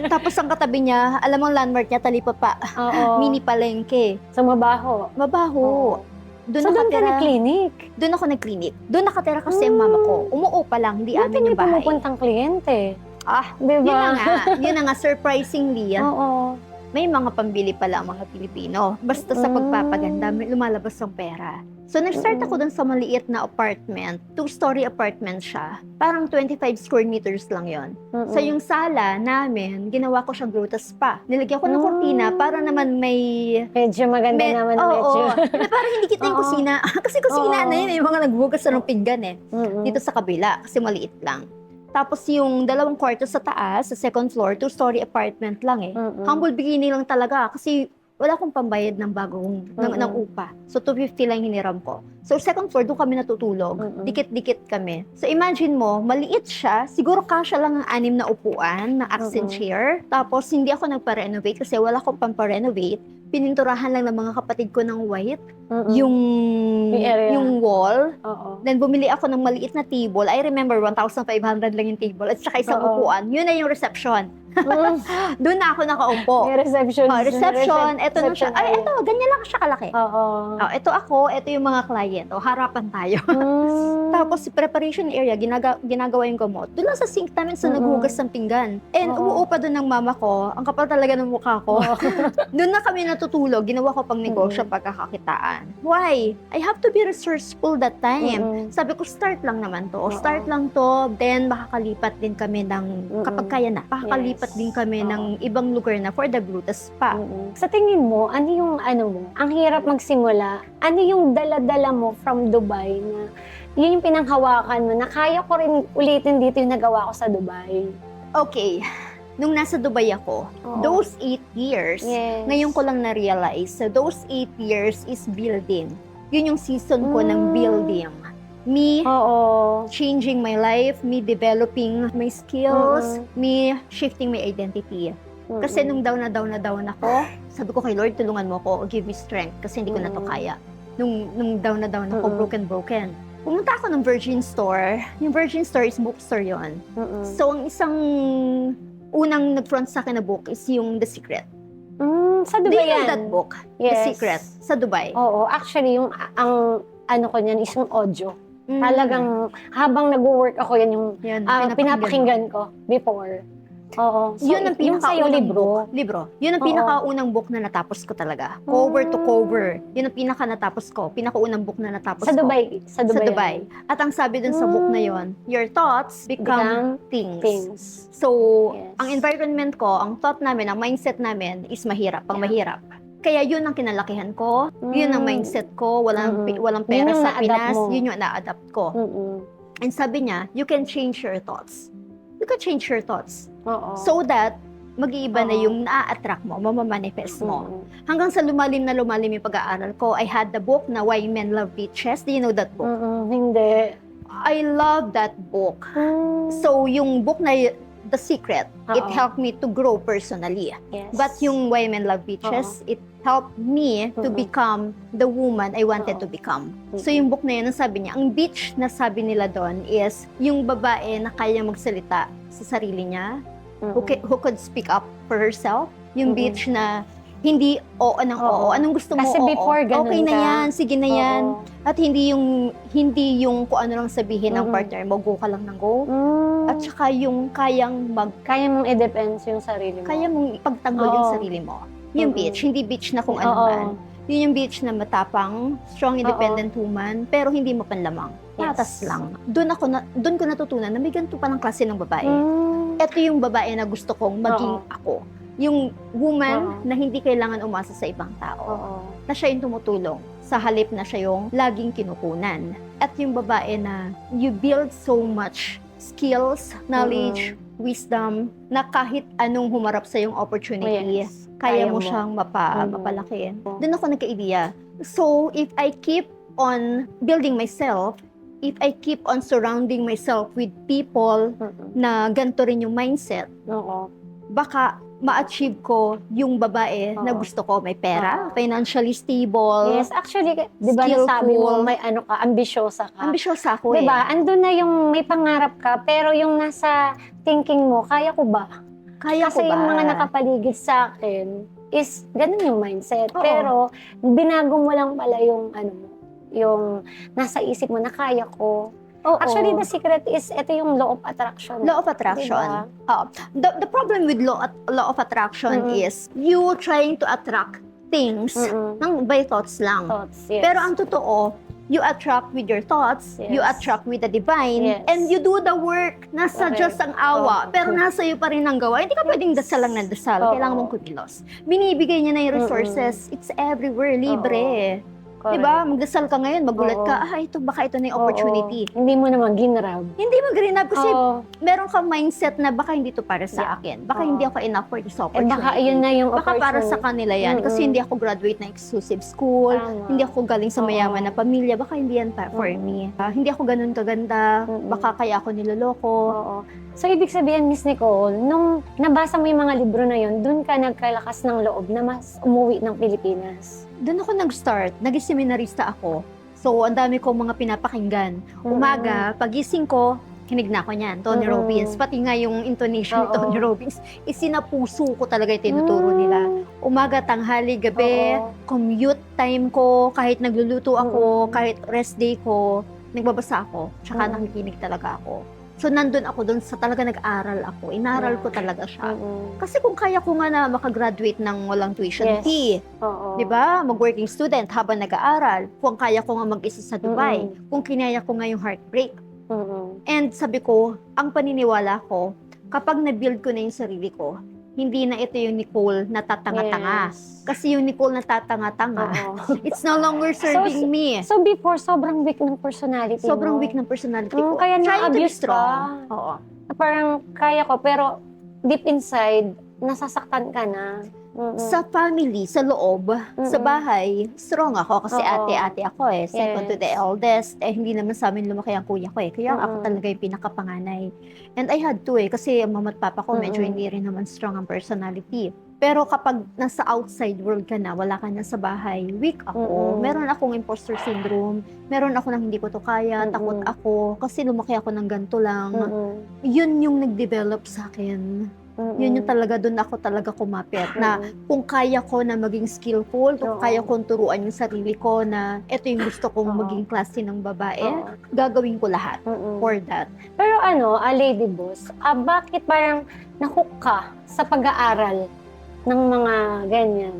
Tapos ang katabi niya, alam mo ang landmark niya, Talipapa, Oo. mini palengke. So, mabaho. Mabaho. Doon So, doon ka nakatira. na-clinic? Doon ako nag-clinic. Doon nakatira kasi ang mama ko. Umuo pa lang, hindi Buti amin may yung bahay. pumupuntang kliyente. Ah, Di yun ba? na nga. Yun na nga, surprisingly. Oo. may mga pambili pala ang mga Pilipino. Basta sa pagpapaganda, may lumalabas ang pera. So, nag-start ako dun sa maliit na apartment. 2-story apartment siya. Parang 25 square meters lang yon. So, yung sala namin, ginawa ko siyang gruta spa. Nilagyan ko ng kurtina para naman may... Medyo maganda naman na medyo. Oo. Na parang hindi kita yung kusina. Kasi kusina na yun, may mga nagbugas na ng pinggan eh. Dito sa kabila, kasi maliit lang. Tapos yung 2 kwarto sa taas, sa second floor, 2-story apartment lang eh. Humble beginning lang talaga kasi wala akong pambayad ng bagong ng upa. So, 250 lang hiniram ko. So, second floor, doon kami natutulog. Dikit-dikit kami. So, imagine mo, maliit siya. Siguro kasya lang ang 6 na upuan, na accent chair. Tapos, hindi ako nagpa-renovate kasi wala akong pampa-renovate. Pininturahan lang ng mga kapatid ko ng white. Yung wall. Then, bumili ako ng maliit na table. I remember, 1,500 lang yung table. At saka isang upuan. Yun na yung reception. Doon na ako nakaupo. May reception. Reception. Ito na siya. Ay, ito. Ganyan lang siya kalaki. Ito ako. Ito yung mga client. Harapan tayo. Tapos, preparation area, ginagawa yung gamot. Doon lang sa sink namin sa naghugas ng pinggan. And umuupa doon ng mama ko. Ang kapal talaga ng mukha ko. Doon na kami natutulog. Ginawa ko pang negosyo pagkakakitaan. Why? I have to be resourceful that time. Sabi ko, start lang naman to. Start lang to. Then, makakalipat din kami ng, kapag kaya na, makakalipat din kami ng ibang lugar na for the Brutus Spa. Sa tingin mo, ano yung ang hirap magsimula? Ano yung dala-dala mo from Dubai na yun yung pinanghawakan mo na kaya ko rin ulitin dito yung nagawa ko sa Dubai? Okay. Nung nasa Dubai ako, those 8 years, ngayon ko lang na-realize, those 8 years is building. Yun yung season ko ng building. Me changing my life, me developing my skills, me shifting my identity. Kasi nung down ako, sabi ko kay Lord, tulungan mo ako, give me strength kasi hindi ko na to kaya. Nung down ako, broken. Pumunta ako ng Virgin Store. Yung Virgin Store is bookstore yon. So, ang isang unang nag-front sa akin na book is yung The Secret. Sa Do Dubai you know yan? that book? Yes. The Secret. Sa Dubai. Oo, actually, ang ano ko niyan is yung audio. Talagang habang nag-work ako yan yung pinapakinggan ko before. Oo. So, yun ang pinakaunang libro. Yun ang pinakaunang book na natapos ko talaga. Cover to cover. Yun ang pinaka-natapos ko. Pinakaunang book na natapos Sa ko. Dubai. Sa Dubai. At ang sabi dun sa book na yon, your thoughts become things. So, ang environment ko, ang thought namin, ang mindset namin is mahirap, mahirap. Kaya yun ang kinalakihan ko, yun ang mindset ko, walang pera sa Pinas, yun yung na-adapt ko. And sabi niya, you can change your thoughts. You can change your thoughts. So that, mag-iiba na yung na-attract mo, mamamanifest mo. Hanggang sa lumalim yung pag-aaral ko, I had the book na Why Men Love Beaches. Do you know that book? Hindi. I love that book. So, yung book na The Secret, it helped me to grow personally. Yes. But yung Why Men Love Beaches, it helped me to become the woman I wanted to become. So yung book na yun, ang sabi niya, ang beach na sabi nila doon is yung babae na kaya magsalita sa sarili niya, who could speak up for herself. Yung beach na hindi oo ng oo. Anong gusto mo? Kasi before ganun okay na ka. yan, sige na yan. At hindi yung kung ano lang sabihin ng partner mo, go ka lang ng go. At saka yung kaya mong i-defense yung sarili mo. Kaya mong ipagtanggol yung sarili mo. Yung beach, hindi beach na kung ano man. Yun yung beach na matapang, strong, independent woman, pero hindi mo panlamang. Patas lang. Doon ko natutunan na may ganito palang klase ng babae. Ito yung babae na gusto kong maging ako. Yung woman na hindi kailangan umasa sa ibang tao. Na siya yung tumutulong. Sa halip na siya yung laging kinukunan. At yung babae na you build so much skills, knowledge, wisdom, na kahit anong humarap sa yung opportunity, kaya mo siyang mapalaki. Doon ako nagka-idea. So, if I keep on building myself, if I keep on surrounding myself with people na ganito rin yung mindset, baka ma-achieve ko yung babae na gusto ko. May pera, financially stable. Yes, actually, di ba nasabi mo, may ambisyosa ka. Ambisyosa ako Di ba? Andun na yung may pangarap ka, pero yung nasa thinking mo, kaya ko ba? Kaya Kasi ko ba? yung mga nakapaligid sa akin is ganun yung mindset. Pero binago mo lang pala yung yung nasa isip mo na kaya ko. Oo. Actually, the secret is, ito yung law of attraction. Law of attraction. Diba? The problem with law of attraction is you trying to attract things by thoughts lang. Thoughts, yes. Pero ang totoo, you attract with your thoughts, you Yes. attract with the divine, Yes. and you do the work. Nasa Correct. Diyos ang awa, Oo. pero nasa iyo pa rin ang gawa. Hindi ka pwedeng dasal lang ng dasal. Oo. Kailangan mong kumilos. Binibigay niya na yung resources. It's everywhere, libre. Correct. Diba? Magdasal ka ngayon, magulat Oo. ka, baka ito na yung opportunity. Oo. Hindi mo naman ginrab. Hindi mag-greenup kasi Oo. meron kang mindset na baka hindi to para sa Yeah. akin. Baka Oo. hindi ako enough for this Eh opportunity. baka yun na yung Baka para sa kanila yan. Kasi hindi ako graduate ng exclusive school. Tama. Hindi ako galing sa Oo. mayaman na pamilya. Baka hindi yan for me. Hindi ako ganun kaganda. Baka kaya ako niloloko. Oo. So, ibig sabihin, Miss Nicole, nung nabasa mo yung mga libro na yun, dun ka nagkalakas ng loob na mas umuwi ng Pilipinas. Doon ako nag-start. Naging seminarista ako. So, ang dami kong mga pinapakinggan. Umaga, pagising ko, kinig na ako niyan, Tony Robbins. Pati nga yung intonation ni Oo. Tony Robbins, isinapuso ko talaga yung tinuturo nila. Umaga, tanghali, gabi, Oo. commute time ko, kahit nagluluto ako, kahit rest day ko, nagbabasa ako, tsaka nakikinig talaga ako. So, nandun ako dun sa talaga nag-aral ako. Inaral ko talaga siya. Kasi kung kaya ko nga na makagraduate ng walang tuition Yes. fee, Oo. di ba? Mag-working student habang nag-aaral, kung kaya ko nga mag-isa sa Dubai, kung kinaya ko nga yung heartbreak. And sabi ko, ang paniniwala ko, kapag na-build ko na yung sarili ko, hindi na ito yung Nicole na tatanga-tanga. Yes. Kasi yung Nicole na tatanga-tanga, Oo. it's no longer serving me. So, before, sobrang weak ng personality Sobrang mo. weak ng personality ko. Kaya Trying to be na-abuse strong. ka. Oo. Parang kaya ko, pero deep inside, nasasaktan ka na. Sa family, sa loob, sa bahay, strong ako kasi Oo. ate-ate ako eh. Second to the eldest. Hindi naman sa amin lumaki ang kuya ko eh. Kaya ako talaga yung pinakapanganay. And I had to kasi ang mama at papa ko medyo hindi rin naman strong ang personality. Pero kapag nasa outside world ka na, wala ka na sa bahay, weak ako. Meron akong imposter syndrome. Meron ako nang hindi ko to kaya, takot ako. Kasi lumaki ako ng ganito lang. Yun yung nag-develop sa akin. Yun yung talaga, doon ako talaga kumapit na kung kaya ko na maging skillful, kung kaya kong turuan yung sarili ko na ito yung gusto kong maging klase ng babae, gagawin ko lahat for that. Pero Lady Boss, bakit parang nahook ka sa pag-aaral ng mga ganyan?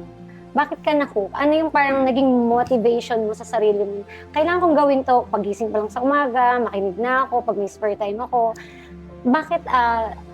Bakit ka nahook? Ano yung parang naging motivation mo sa sarili mo? Kailangan kong gawin to pagising pa lang sa umaga, makinig na ako, pag may spare time ako. Bakit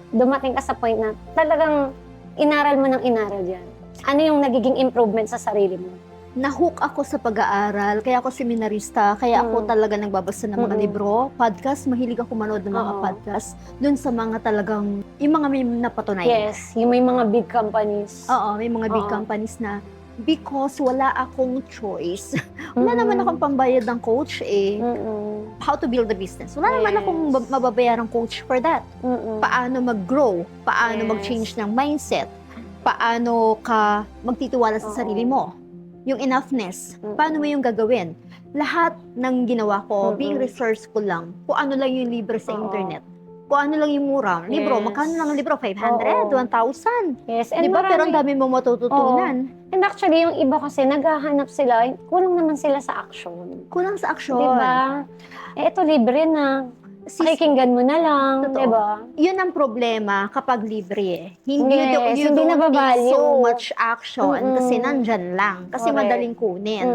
dumating ka sa point na talagang inaral mo ng inaral yan? Ano yung nagiging improvement sa sarili mo? Nahook ako sa pag-aaral, kaya ako seminarista, kaya ako talaga nagbabasa ng mga libro, podcast, mahilig ako manood ng mga podcast, dun sa mga talagang, yung mga may napatunayan. Yes, yung may mga big companies. Oo, may mga big companies na because wala akong choice. Wala naman akong pambayad ng coach eh. How to build a business. Wala naman akong mababayarang coach for that. Paano mag-grow, paano mag-change ng mindset, paano ka magtitiwala sa sarili mo. Yung enoughness, paano mo yung gagawin. Lahat ng ginawa ko, being resourceful lang, kung ano lang yung libre sa internet. Kung ano lang yung mura. Libro, Yes. magkano lang ang libro? 500, 1,000. Yes, and Diba? Pero ang marami- dami mo matututunan. And actually, yung iba kasi, naghahanap sila, kulang naman sila sa action. Kulang sa aksyon. Diba? Ito libre na. Pakikinggan mo na lang, Totoo. diba? Yun ang problema kapag libre eh. Hindi Yes, you hindi don't take nabavalue. so much action kasi nandyan lang. Kasi Correct. madaling kunin.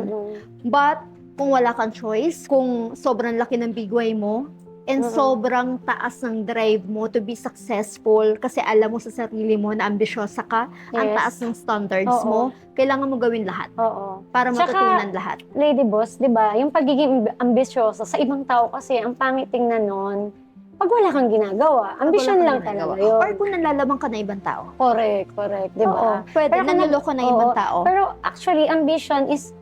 But, kung wala kang choice, kung sobrang laki ng bigway mo, and sobrang taas ng drive mo to be successful kasi alam mo sa sarili mo na ambisyosa ka, ang Yes. taas ng standards Oo. mo, kailangan mo gawin lahat Oo. para Tsaka, matutunan lahat. Lady Boss, di ba, yung pagiging ambisyosa sa ibang tao kasi, ang pangit tingnan nun, pag wala kang ginagawa, ambisyon lang talaga yun. Or kung nalalaman ka na ibang tao. Correct, di ba? Pwede, Pero kung nanloloko na ibang oo. tao. Pero actually, ambition is,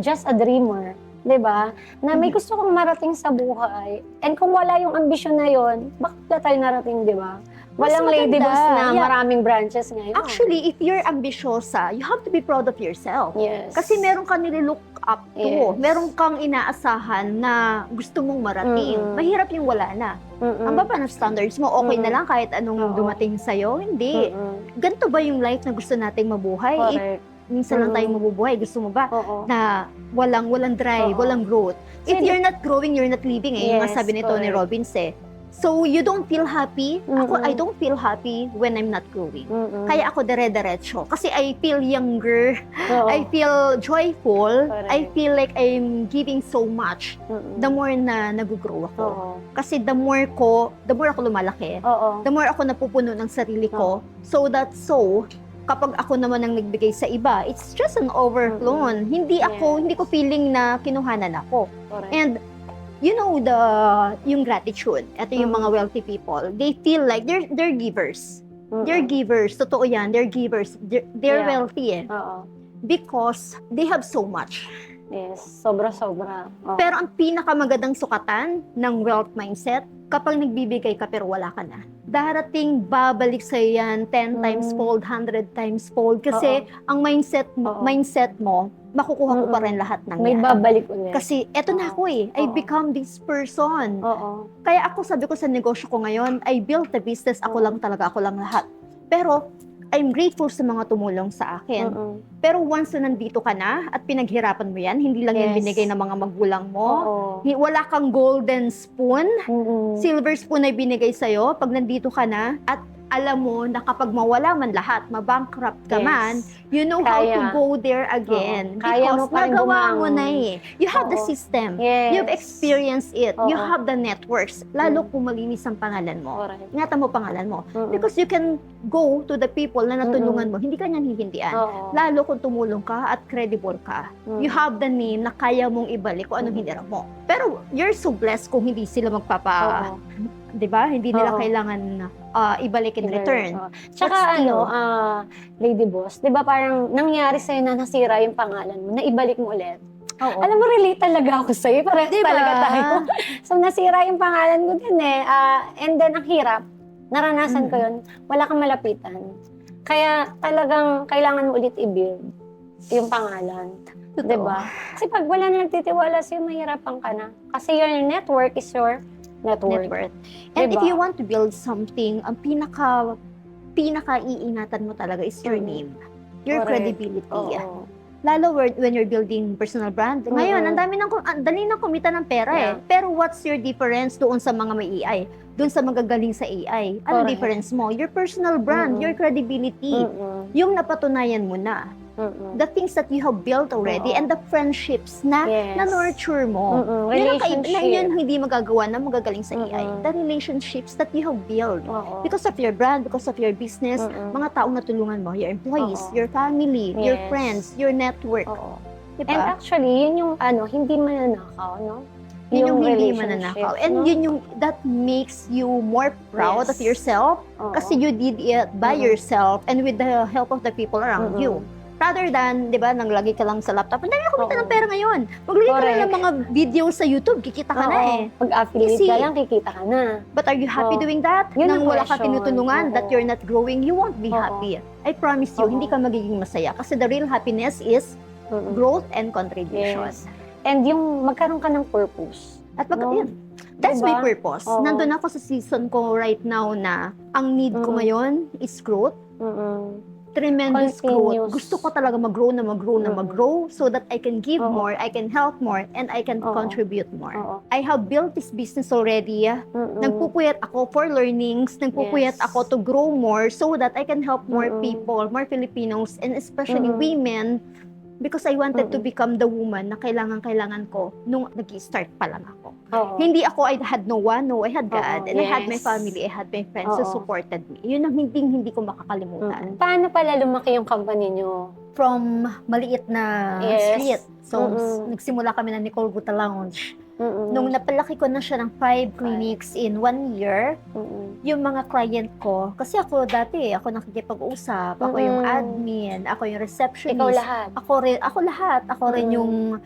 just a dreamer. 'Di ba? Na may gusto kong marating sa buhay. And kung wala yung ambisyon na yon, bakit na tayo narating, 'di ba? Walang maganda. Lady Boss na Yeah. maraming branches ngayon. Actually, if you're ambisyosa, you have to be proud of yourself. yes. Kasi meron kang nililook up to. Yes. Meron kang inaasahan na gusto mong marating. Mahirap yung wala na. Ang baba ng standards mo, okay na lang kahit anong Oo. dumating sa'yo. Hindi. Ganito ba yung life na gusto nating mabuhay? Correct. minsan lang tayo mabubuhay. Gusto mo ba Oo. na walang drive, Oo. walang growth? If So, you're not growing, you're not living eh. Yung nga Yes, sabi ni Tony correct. Robbins eh. So, you don't feel happy? Ako, Mm-mm. I don't feel happy when I'm not growing. Mm-mm. Kaya ako dire-diretso. Kasi I feel younger, Oo. I feel joyful, Correct. I feel like I'm giving so much Mm-mm. the more na nag-grow ako. Oo. Kasi the more ako lumalaki, Oo. the more ako napupuno ng sarili ko. So kapag ako naman ang nagbigay sa iba, it's just an overflow. Hindi ko feeling na kinuhanan ako. Correct. And you know yung gratitude. Ito yung mga wealthy people. They feel like they're givers. Mm-mm. They're givers. Totoo yan. They're givers. They're Yeah. wealthy eh. Oo. Because they have so much. Yes. Sobra-sobra. Oo. Pero ang pinakamagandang sukatan ng wealth mindset, kapag nagbibigay ka pero wala ka na, darating babalik sa'yo yan 10 times fold, 100 times fold. Kasi ang mindset mo, makukuha mo pa rin lahat ng May yan. babalik ulit. Kasi eto na ako eh. I Oo. become this person. Oo. Kaya ako sabi ko sa negosyo ko ngayon, I built the business, ako lang lahat. Pero I'm grateful sa mga tumulong sa akin. Mm-mm. Pero once na nandito ka na at pinaghirapan mo yan, hindi lang yan Yes. binigay ng mga magulang mo. Oo. Wala kang golden spoon, Mm-mm. silver spoon ay binigay sa'yo pag nandito ka na at alam mo na kapag mawala man lahat, mabankrupt ka Yes. man, you know how to Kaya. go there again. Oo. Kaya mo Because pa rin nagawa mo bumangon. na eh. You have the Oo. system. Yes. You've experienced it. You Oo. have the networks. Lalo kung malinis ang pangalan mo. Correct. Ingatan mo pangalan mo. Mm-mm. Because you can go to the people na natulungan mo. Hindi ka niyan hihindian. Oo. Lalo kung tumulong ka at credible ka. Mm. You have the name na kaya mong ibalik kung anong hinirap mo. Pero you're so blessed kung hindi sila Oo. 'di ba? Hindi nila Oo. kailangan ibalik in return. Oo. Tsaka But still, Lady Boss, 'di ba parang nangyari sa'yo na nasira yung pangalan mo, na ibalik mo ulit. Oo. Alam mo, relate talaga ako sa'yo. Parehas Diba? talaga tayo. So, nasira yung pangalan ko din eh. And then, ang hirap, naranasan ko yun, wala kang malapitan. Kaya talagang kailangan mo ulit i-build yung pangalan. Totoo. Diba? Kasi pag wala na nagtitiwala sa'yo, mahirapan ka na. Kasi your network is your net worth. And if Diba? you want to build something, ang pinaka-iingatan mo talaga is your name. Your Correct. credibility. Oo. Lalo when you're building personal brand. Ngayon, ang dali ng kumita ng pera eh. Yeah. Pero what's your difference doon sa mga may AI? Doon sa magagaling sa AI? Ano Correct. difference mo? Your personal brand, your credibility. Yung napatunayan mo na. The things that you have built already Oo. and the friendships na Yes. na-nurture mo. Yun ang Relationship. yun hindi magagawa na magagaling sa AI. Mm-mm. The relationships that you have built. Oo. Because of your brand, because of your business, mga taong natulungan mo, your employees, your family, your Yes. friends, your network. Oo. Diba? And actually, yun yung hindi mananakaw, no? Yun yung hindi relationship, mananakaw. And no? yun yung, that makes you more proud Yes. of yourself Oo. kasi you did it by yourself and with the help of the people around you. Rather than, di ba, nang lagi ka lang sa laptop, ang dami na kumita Oo. ng pera ngayon. Maglagay ka Correct. lang ng mga video sa YouTube, kikita ka na eh. Pag-affiliate Easy. ka lang, kikita ka na. But are you happy Oo. doing that? Yun Nang ang wala ka question. tinutulungan, that Oo. you're not growing, you won't be Oo. happy. I promise you, Oo. hindi ka magiging masaya. Kasi the real happiness is growth and contribution. Yes. And yung magkaroon ka ng purpose. At No? yun. That's my Diba? purpose. Oo. Nandun ako sa season ko right now na ang need ko ngayon is growth. Tremendous Continuous. growth. Gusto ko talaga mag-grow na mag-grow na mag-grow so that I can give Oo. more, I can help more, and I can Oo. contribute more. Oo. I have built this business already. Nagpupuyat ako for learnings, nagpupuyat Yes. ako to grow more so that I can help more Mm-mm. people, more Filipinos, and especially Mm-mm. women because I wanted to Mm-mm. become the woman na kailangan ko nung nag-start pa lang ako. Oo. Hindi ako, I had no one, no, I had God, Oo, and I had my yes. family, I had my friends who Oo. supported me. Yun ang hindi ko makakalimutan. Paano pala lumaki yung company nyo? From maliit na Yes. street. So, Mm-mm. nagsimula kami na Nicole Buta Lounge. Nung napalaki ko na siya ng 5 clinics in 1 year, yung mga client ko, kasi ako dati, ako nakikipag-usap, ako yung admin, ako yung receptionist. Ikaw lahat. Ako lahat. Ako rin yung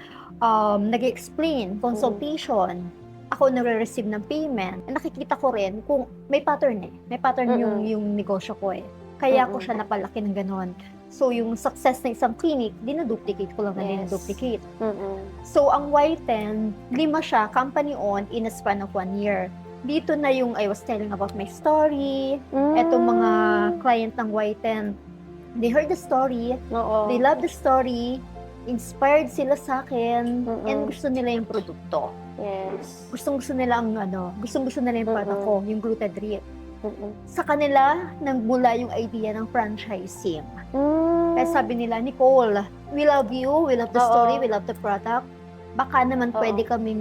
nag-explain, consultation. Ako nare-receive ng payment. Nakikita ko rin kung may pattern eh. May pattern yung negosyo ko eh. Kaya ako siya napalaki ng ganon. So, yung success ng isang clinic, dinaduplicate ko lang na Yes. dinaduplicate. So, ang Y10, 5 siya, company-owned in a span of 1 year. Dito na yung I was telling about my story, etong mga client ng Y10. They heard the story, Oo. they love the story, inspired sila sa akin, Mm-mm. and gusto nila yung produkto. Yes. Gustong-gusto nila ang gustong-gusto nila yung product ko, yung gluten drip. Mm-mm. Sa kanila, nagmula yung idea ng franchising. Mm. Kaya sabi nila, Nicole, we love you, we love the Oo. story, we love the product. Baka naman Oo. pwede kami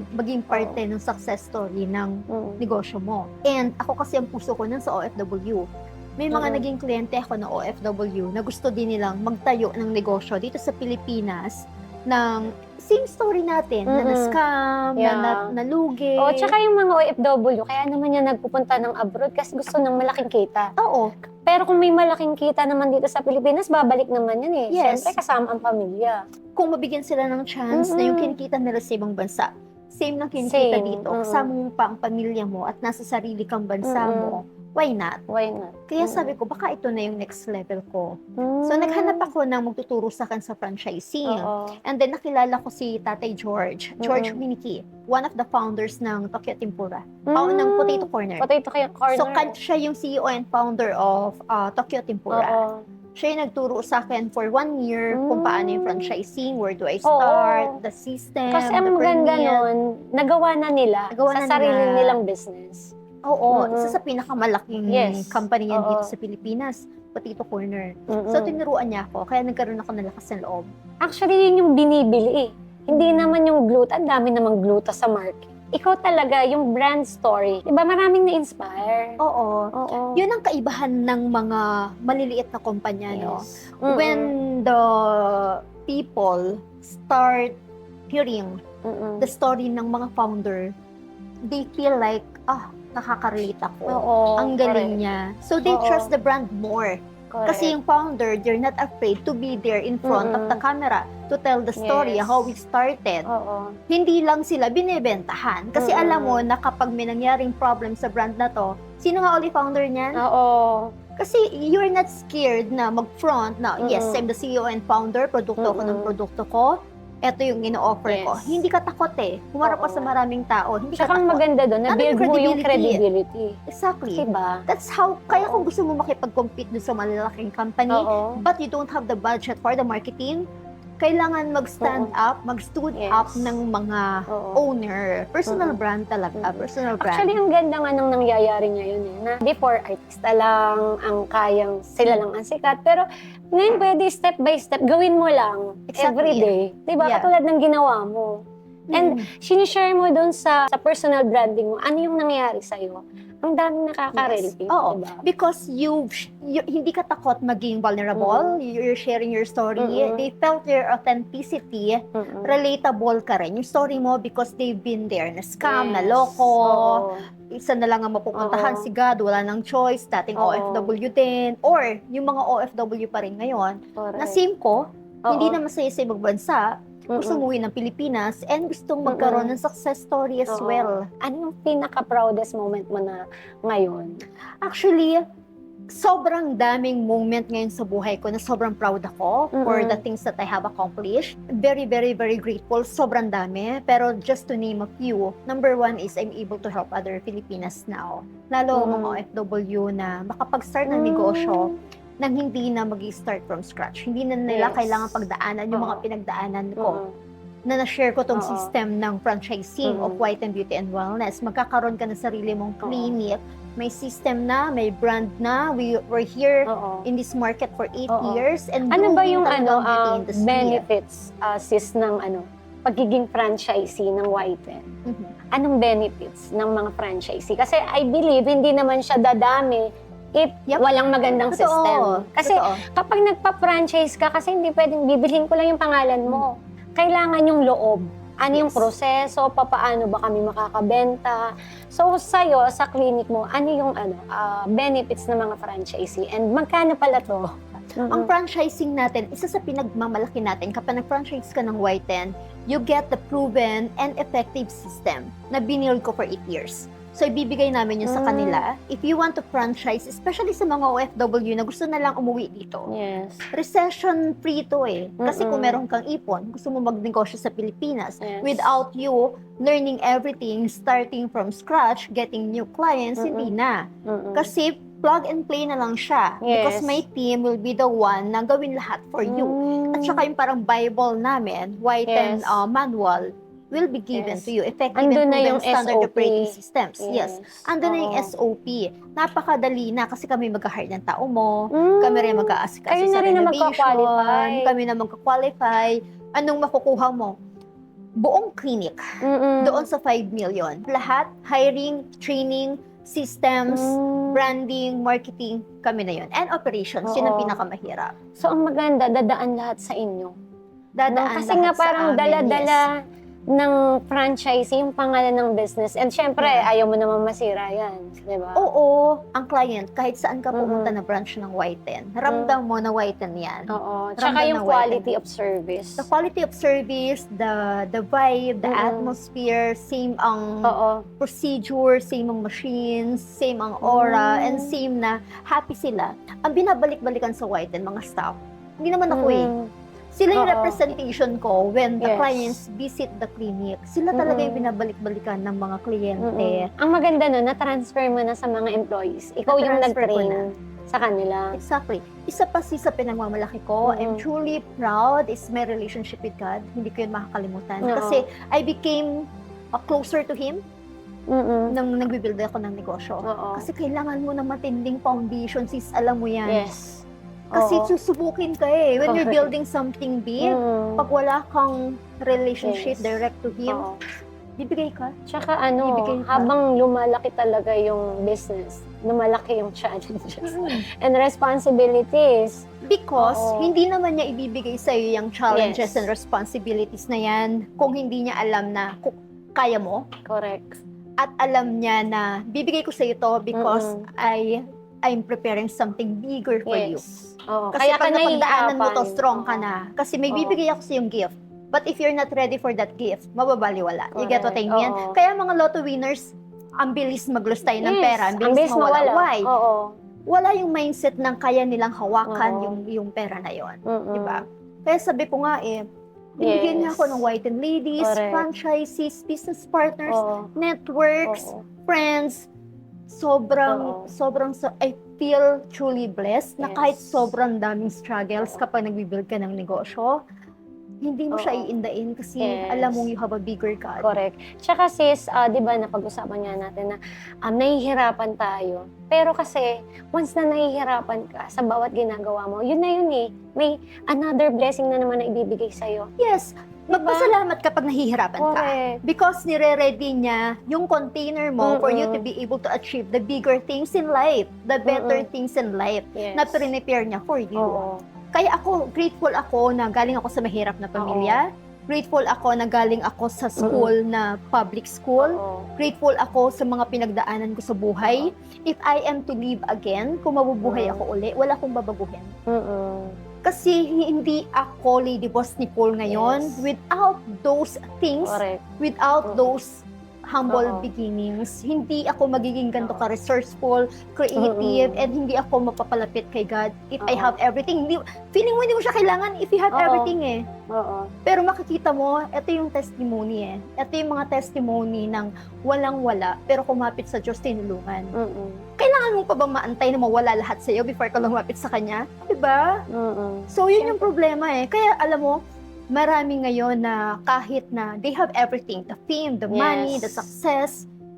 maging parte ng success story ng Mm. negosyo mo. And ako kasi ang puso ko nun sa OFW. May mga Oo. naging kliyente ako na OFW na gusto din nilang magtayo ng negosyo dito sa Pilipinas ng same story natin, na Mm-mm. na-scam, Yeah. na nalugi. Oh, tsaka yung mga OFW, kaya naman yan nagpupunta ng abroad kasi gusto ng malaking kita. Oo, Pero kung may malaking kita naman dito sa Pilipinas, babalik naman yan eh. Yes. Siyempre kasama ang pamilya. kung mabigyan sila ng chance na yung Mm-mm. kinikita nila sa ibang bansa, same lang kinikita Same, dito, mm-mm. kasama mo pa ang pamilya mo at nasa sarili kang bansa Mm-mm. mo, why not? Why not? Kaya Mm-mm. sabi ko, baka ito na yung next level ko. So, Mm. naghanap ako ng magtuturo sa akin sa franchising. Oo. And then, nakilala ko si Tatay George Mm-mm. Miniki, one of the founders ng Tokyo Tempura, Mm. ng Potato Corner. Potato corner. So, siya yung CEO and founder of Tokyo Tempura. Oo. Siya yung nagturo sa akin for 1 year kung Mm. paano yung franchising, where do I start, the system, Kasi the ang maganda permit. nun, nagawa na nila Nagawa sa na sarili nila. nilang business. Oo, Mm-mm. isa sa pinakamalaking Yes. company yan Oo. dito sa Pilipinas, Potato Corner. Mm-mm. So, tinuruan niya ako, kaya nagkaroon ako ng lakas ng loob. Actually, yun yung binibili eh. Hindi naman yung gluta, ang dami namang gluta sa market. Ikaw talaga, yung brand story. Diba maraming na-inspire? Oo. Oo. Yun ang kaibahan ng mga maliliit na kumpanya, no? Yes. Mm-mm. When the people start hearing Mm-mm. the story ng mga founder, they feel like, nakaka-relate ako. Oo. Ang galing niya. So, they Oo. trust the brand more. Correct. Kasi yung founder, they're not afraid to be there in front of the camera to tell the story, Yes. how we started. Oo. Hindi lang sila binebentahan. Kasi alam mo na kapag may nangyaring problem sa brand na to, sino nga ulit founder niyan? Oo. Kasi you're not scared na mag-front na, yes, I'm the CEO and founder, produkto ko ng produkto ko, eto yung ino-offer ko. Yes. Hindi ka takot eh. Humarap ka Oo. sa maraming tao, hindi Tsaka ka ang takot. maganda doon, na-build mo yung credibility. Exactly. Diba? That's how, kaya Oo. kung gusto mo makipag-compete dun sa malalaking company, Oo. but you don't have the budget for the marketing, kailangan mag-stand up, mag-stood Yes. up ng mga Oo. owner. Personal Oo. brand talaga, personal brand. Actually, ang ganda nga nang nangyayari ngayon eh, na before, artista lang, ang kayang, sila lang ang sikat. Pero ngayon pwede step by step, gawin mo lang Exactly. every day. Diba? Yeah. Katulad ng ginawa mo. And sinishare mo doon sa personal branding mo, ano yung nangyayari sa'yo. Ang daming nakaka-relate. Oo. Diba? Because hindi ka takot maging vulnerable. You're sharing your story. Mm-mm. They felt your authenticity. Mm-mm. Relatable ka rin. Yung story mo because they've been there. Na-scam, Yes. naloko. Oo. Isa na lang ang mapupuntahan Oo. si God. Wala nang choice. Dating Oo. OFW din. Or yung mga OFW pa rin ngayon. Correct. Na same ko. Oo. Hindi na masaya sa ibang bansa. Gusto Mm-mm. umuwi ng Pilipinas and gustong magkaroon ng success story as Oo. well. Ano yung pinaka-proudest moment mo na ngayon? Actually, sobrang daming moment ngayon sa buhay ko na sobrang proud ako for Mm-mm. the things that I have accomplished. Very, very, very grateful. Sobrang dami. Pero just to name a few, number one is I'm able to help other Filipinas now. Lalo mga OFW na makapag-start ng negosyo nang hindi na mag-start from scratch. Hindi na nila Yes. kailangan pagdaanan yung mga Oo. pinagdaanan ko. Oo. Na na-share ko tong Oo. system ng franchising of White and Beauty and Wellness. Magkakaroon ka ng sarili mong Oo. clinic. May system na, may brand na. We're here Oo. in this market for 8 Oo. years. And Ano ba growing yung talaga ang beauty industry. benefits sis ng pagiging franchisee ng Whiten? Mhm. Anong benefits ng mga franchisee? Kasi I believe hindi naman siya dadami if Yep. walang magandang Totoo. system. Kasi Totoo. kapag nagpa-franchise ka, kasi hindi pwedeng bibilhin ko lang yung pangalan mo. Kailangan yung loob. Ano yung Yes. proseso, papaano ba kami makakabenta. So sa'yo, sa clinic mo, ano yung benefits ng mga franchisee? And magkano pala to? Ang franchising natin, isa sa pinagmamalaki natin, kapag nag-franchise ka ng Whiten, you get the proven and effective system na binild ko for 8 years. So, ibibigay namin yun sa kanila. If you want to franchise, especially sa mga OFW na gusto na lang umuwi dito, Yes. recession-free to eh. Kasi kung Mm-mm. meron kang ipon, gusto mo magnegosyo sa Pilipinas, Yes. without you learning everything, starting from scratch, getting new clients, hindi na. Mm-mm. Kasi plug and play na lang siya. Yes. Because my team will be the one na gawin lahat for you. At saka yung parang Bible namin, white and Yes. Manual, will be given Yes. to you. Effective Andun and na proven yung standard SOP. operating systems. Yes. Andun na yung Oo. SOP. Napakadali na kasi kami mag-hire ng tao mo, Mm. kami rin mag-a-assist Kayo sa na rin na renovation, magka-qualify. kami na magka-qualify. Anong makukuha mo? Buong clinic Mm-mm. doon sa 5 million. Lahat, hiring, training, systems, branding, marketing, kami na yun. And operations, yun ang Oo. pinakamahirap. So, ang maganda, dadaan lahat sa inyo. Dadaan Kasi nga lahat sa parang amin, dala-dala yes. ng franchisee yung pangalan ng business. And syempre, Yeah. ayaw mo naman masira yan. Di ba? Oo, ang client, kahit saan ka pumunta na branch ng Whiten, ramdam mo na Whiten yan. Oo. Tsaka Ramdam yung na quality whiten. of service. The quality of service, the vibe, the atmosphere, same ang Oo. procedure, same ang machines, same ang aura, and same na happy sila. Ang binabalik-balikan sa Whiten, mga staff, hindi naman ako eh. Sila yung Oo. representation ko when the Yes. clients visit the clinic. Sila talaga yung binabalik-balikan ng mga kliyente. Ang maganda nun, na-transfer mo na sa mga employees. Ikaw yung Na-transfer ko nag-train sa kanila. Exactly. Isa pa sa pinagmamalaki ko, I'm truly proud is my relationship with God. Hindi ko yun makakalimutan. Oo. Kasi I became closer to Him nang nag-build ako ng negosyo. Oo. Kasi kailangan mo ng matinding foundation, sis, alam mo yan. Yes. Kasi Oo. susubukin ka eh. When you're Okay. building something big, pag wala kang relationship Yes. direct to Him, Oo. bibigay ka. Tsaka Ibigay ka. habang lumalaki talaga yung business, lumalaki yung challenges and responsibilities. Because Oo. hindi naman niya ibibigay sa iyo yung challenges Yes. and responsibilities na yan kung hindi niya alam na kaya mo Correct. at alam niya na bibigay ko sa iyo to because I'm preparing something bigger for you. Yes. Oo. Kasi Kaya pag ka napagdaanan mo to, nahihirapan. strong ka Oo. na. Kasi may Oo. bibigay ako sa yung gift. But if you're not ready for that gift, mababaliwala. You get what I Correct. mean? Oo. Kaya mga lotto winners, ang bilis maglustay ng Yes, pera, ang bilis mawala. Why? Oo. Wala yung mindset ng kaya nilang hawakan Oo. yung pera na yon, Mm-mm. di ba? Kaya sabi ko nga binigyan niya Yes. ako ng Whiten ladies, Correct. franchisees, business partners, Oo. networks, Oo. friends. Oo. I feel truly blessed na Yes. kahit sobrang daming struggles kapag nagbibuild ka ng negosyo, hindi mo siya Oo. iindain kasi Yes. alam mong you have a bigger God. Correct. Tsaka sis, di ba napag-usapan nga natin na nahihirapan tayo. Pero kasi, once na nahihirapan ka sa bawat ginagawa mo, yun na yun eh. May another blessing na naman na ibibigay sa'yo. Yes, magpasalamat kapag nahihirapan ka. Correct. Because nire-ready niya yung container mo for you to be able to achieve the bigger things in life, the better things in life Yes. na prepare niya for you. Oo. Kaya grateful ako na galing ako sa mahirap na pamilya. Grateful ako na galing ako sa school na public school. Oo. Grateful ako sa mga pinagdaanan ko sa buhay. If I am to live again, kung mabubuhay ako uli, wala akong babaguhin. Mm-mm. Kasi hindi ako Lady Boss Nicole ngayon Yes. without those things, Correct. without those humble Oo. beginnings. Hindi ako magiging ganito ka-resourceful, creative, and hindi ako mapapalapit kay God if I Oo. have everything. Feeling mo hindi mo siya kailangan if you have Oo. everything eh. Oo. Pero makikita mo, ito yung testimony eh. Ito yung mga testimony ng walang-wala, pero kumapit sa Diyos, tinulungan. Mm-mm. Kailangan mo pa bang maantay na mawala lahat sa iyo before ka lumapit sa Kanya? Diba? Mm-mm. So, yun yung problema eh. Kaya alam mo, marami ngayon na kahit na they have everything, the fame, the money, the Yes. success,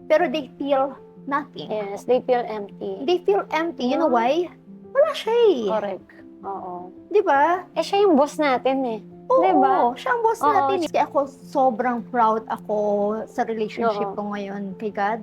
pero they feel nothing. Yes, they feel empty. They feel empty. You know Yeah. why? Wala siya eh. Correct. Oo. Di ba? Eh, siya yung boss natin eh. Oo, Diba? siya ang boss Oo. natin. Kaya ako sobrang proud ako sa relationship Oo. ko ngayon kay God.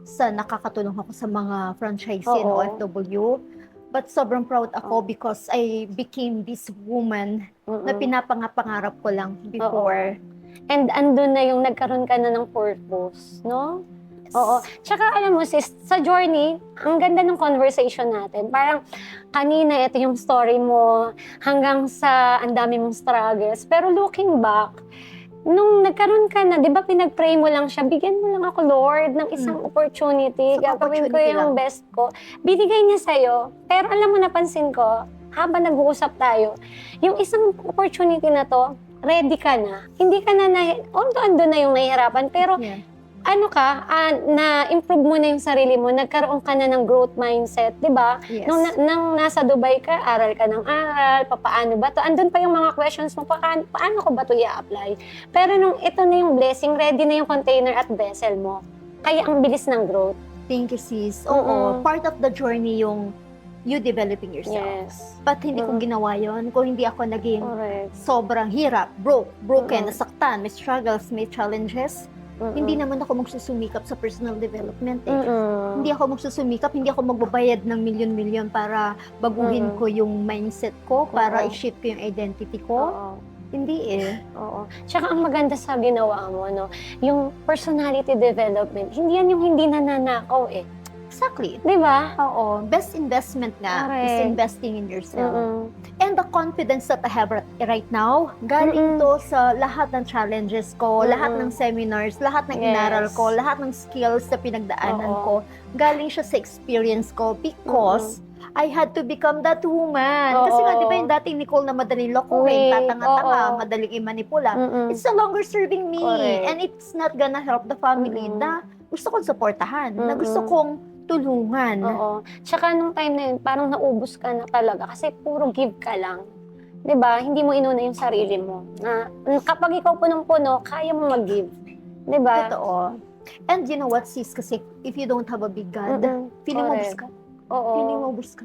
Sa nakakatulong ako sa mga franchisee and Oo. OFW. But sobrang proud ako Oo. because I became this woman na Mm-mm. pinapangarap ko lang before. And andun na yung nagkaroon ka na ng purpose, no? Oo. Tsaka alam mo sis, sa journey, ang ganda ng conversation natin. Parang kanina ito yung story mo hanggang sa ang dami mong struggles. Pero looking back, nung nagkaroon ka na, di ba pinag-pray mo lang siya, bigyan mo lang ako, Lord, ng isang opportunity. Isang Gagawin ko opportunity yung lang. best ko. Binigay niya sa'yo. Pero alam mo, napansin ko, habang nag-uusap tayo, yung isang opportunity na to, ready ka na. Hindi ka na, although andun na yung nahihirapan, pero Yeah. na-improve mo na yung sarili mo, nagkaroon ka na ng growth mindset, di ba? Yes. Nung nasa Dubai ka, aral ka ng aral, paano ba to? Andun pa yung mga questions mo, paano ko ba to i-apply? Pero nung ito na yung blessing, ready na yung container at vessel mo. Kaya ang bilis ng growth. Thank you, sis. Oo, part of the journey yung you developing yourself. Yes. But hindi ko ginawa yon kung hindi ako naging Correct. sobrang hirap, broken, Mm-mm. nasaktan, may struggles, may challenges. Hindi naman ako magsusumikap sa personal development eh. Hindi ako magsusumikap, hindi ako magbabayad ng milyon-milyon para baguhin ko yung mindset ko, para Oo. i-shift ko yung identity ko. Oo. Hindi eh. Oo. Tsaka ang maganda sa ginawa mo, no, yung personality development, hindi yan yung hindi nananakaw eh. Exactly. Di ba? Oo. Best investment nga is Correct. investing in yourself. Mm-mm. And the confidence that I have right now, galing to sa lahat ng challenges ko, lahat ng seminars, lahat ng Yes. inaral ko, lahat ng skills na pinagdaanan Oo. ko, galing siya sa experience ko because I had to become that woman. Kasi nga, Oo. di ba yung dating Nicole na madaling lokohin, Wait, tatanga-tanga, oo. madaling imanipula, Mm-mm. it's no longer serving me. Correct. And it's not gonna help the family na gusto kong supportahan, na gusto kong tulungan. Oo. Tsaka nung time na yun, parang naubos ka na talaga kasi puro give ka lang. 'Di ba? Hindi mo inuna yung sarili mo. Na kapag ikaw punong-puno, kaya mo mag-give. 'Di ba? Totoo. And you know what, sis, kasi if you don't have a big God, feeling mo Correct. bus ka. Oo. Feeling mo bus ka.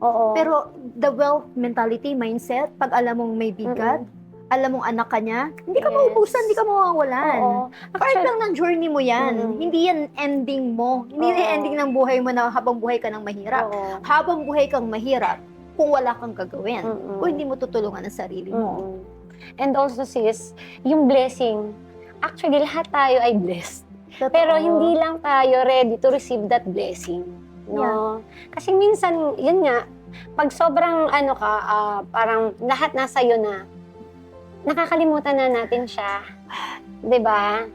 Oo. Pero the wealth mentality, mindset, pag alam mong may big God, alam mong anak ka niya, hindi ka Yes. maubusan, hindi ka mawawalan. Oo. Part lang ng journey mo yan. Mm-mm. Hindi yan ending mo. Hindi yan Oo. ending ng buhay mo na habang buhay ka ng mahirap. Oo. Habang buhay kang mahirap, kung wala kang gagawin, Mm-mm. kung hindi mo tutulungan ang sarili mo. And also sis, yung blessing, actually lahat tayo ay blessed. Totoo. Pero hindi lang tayo ready to receive that blessing. No? Kasi minsan, yun nga, pag sobrang parang lahat nasa iyo na, nakakalimutan na natin siya. 'Di ba?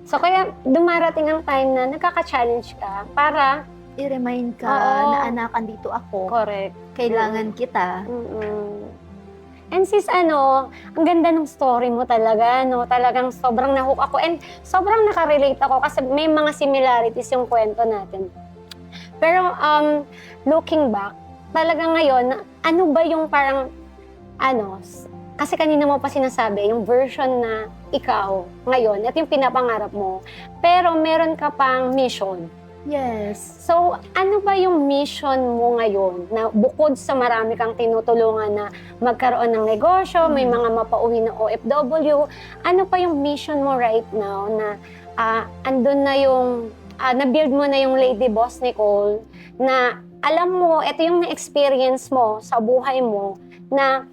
So kaya dumarating ang time na nagkaka-challenge ka para I-remind ka Oo. na anak, andito ako. correct. Kailangan kita. And sis, ang ganda ng story mo talaga, no? Talagang sobrang nahook ako and sobrang nakarelate ako kasi may mga similarities yung kwento natin. Pero looking back, talaga ngayon, ano ba yung parang, kasi kanina mo pa sinasabi, yung version na ikaw ngayon, at yung pinapangarap mo, pero meron ka pang mission. Yes. So, ano ba yung mission mo ngayon na bukod sa marami kang tinutulungan na magkaroon ng negosyo, may mga mapauwi na OFW, ano pa yung mission mo right now na andun na yung, na-build mo na yung Lady Boss Nicole, na alam mo, ito yung na-experience mo sa buhay mo na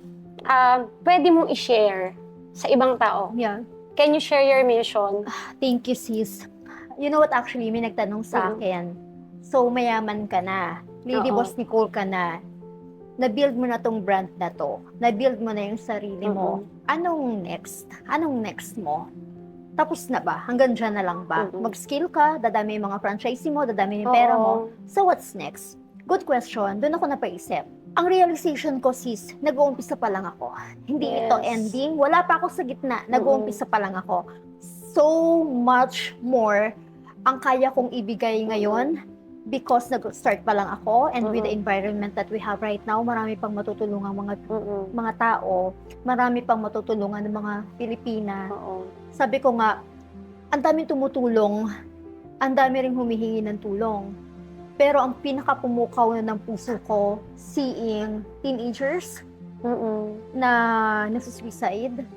pwede mong i-share sa ibang tao. Yeah. Can you share your mission? Thank you, sis. You know what, actually, may nagtanong sa akin. So, mayaman ka na. Lady Oo. Boss Nicole ka na. Na-build mo na tong brand na to. Na-build mo na yung sarili mo. Anong next? Anong next mo? Tapos na ba? Hanggang dyan na lang ba? Mag-scale ka, dadami yung mga franchisee mo, dadami yung pera mo. So, what's next? Good question. Doon ako napaisip. Ang realization ko, sis, nag-uumpisa pa lang ako. Hindi ito ending. Wala pa ako sa gitna. Nag-uumpisa pa lang ako. So much more ang kaya kong ibigay ngayon because nag-start pa lang ako and with the environment that we have right now, marami pang matutulungan mga tao, marami pang matutulungan ng mga Pilipina. Sabi ko nga, ang daming tumutulong, ang dami ring humihingi ng tulong. Pero ang pinakapumukaw na ng puso ko, seeing teenagers na nasa-suicide.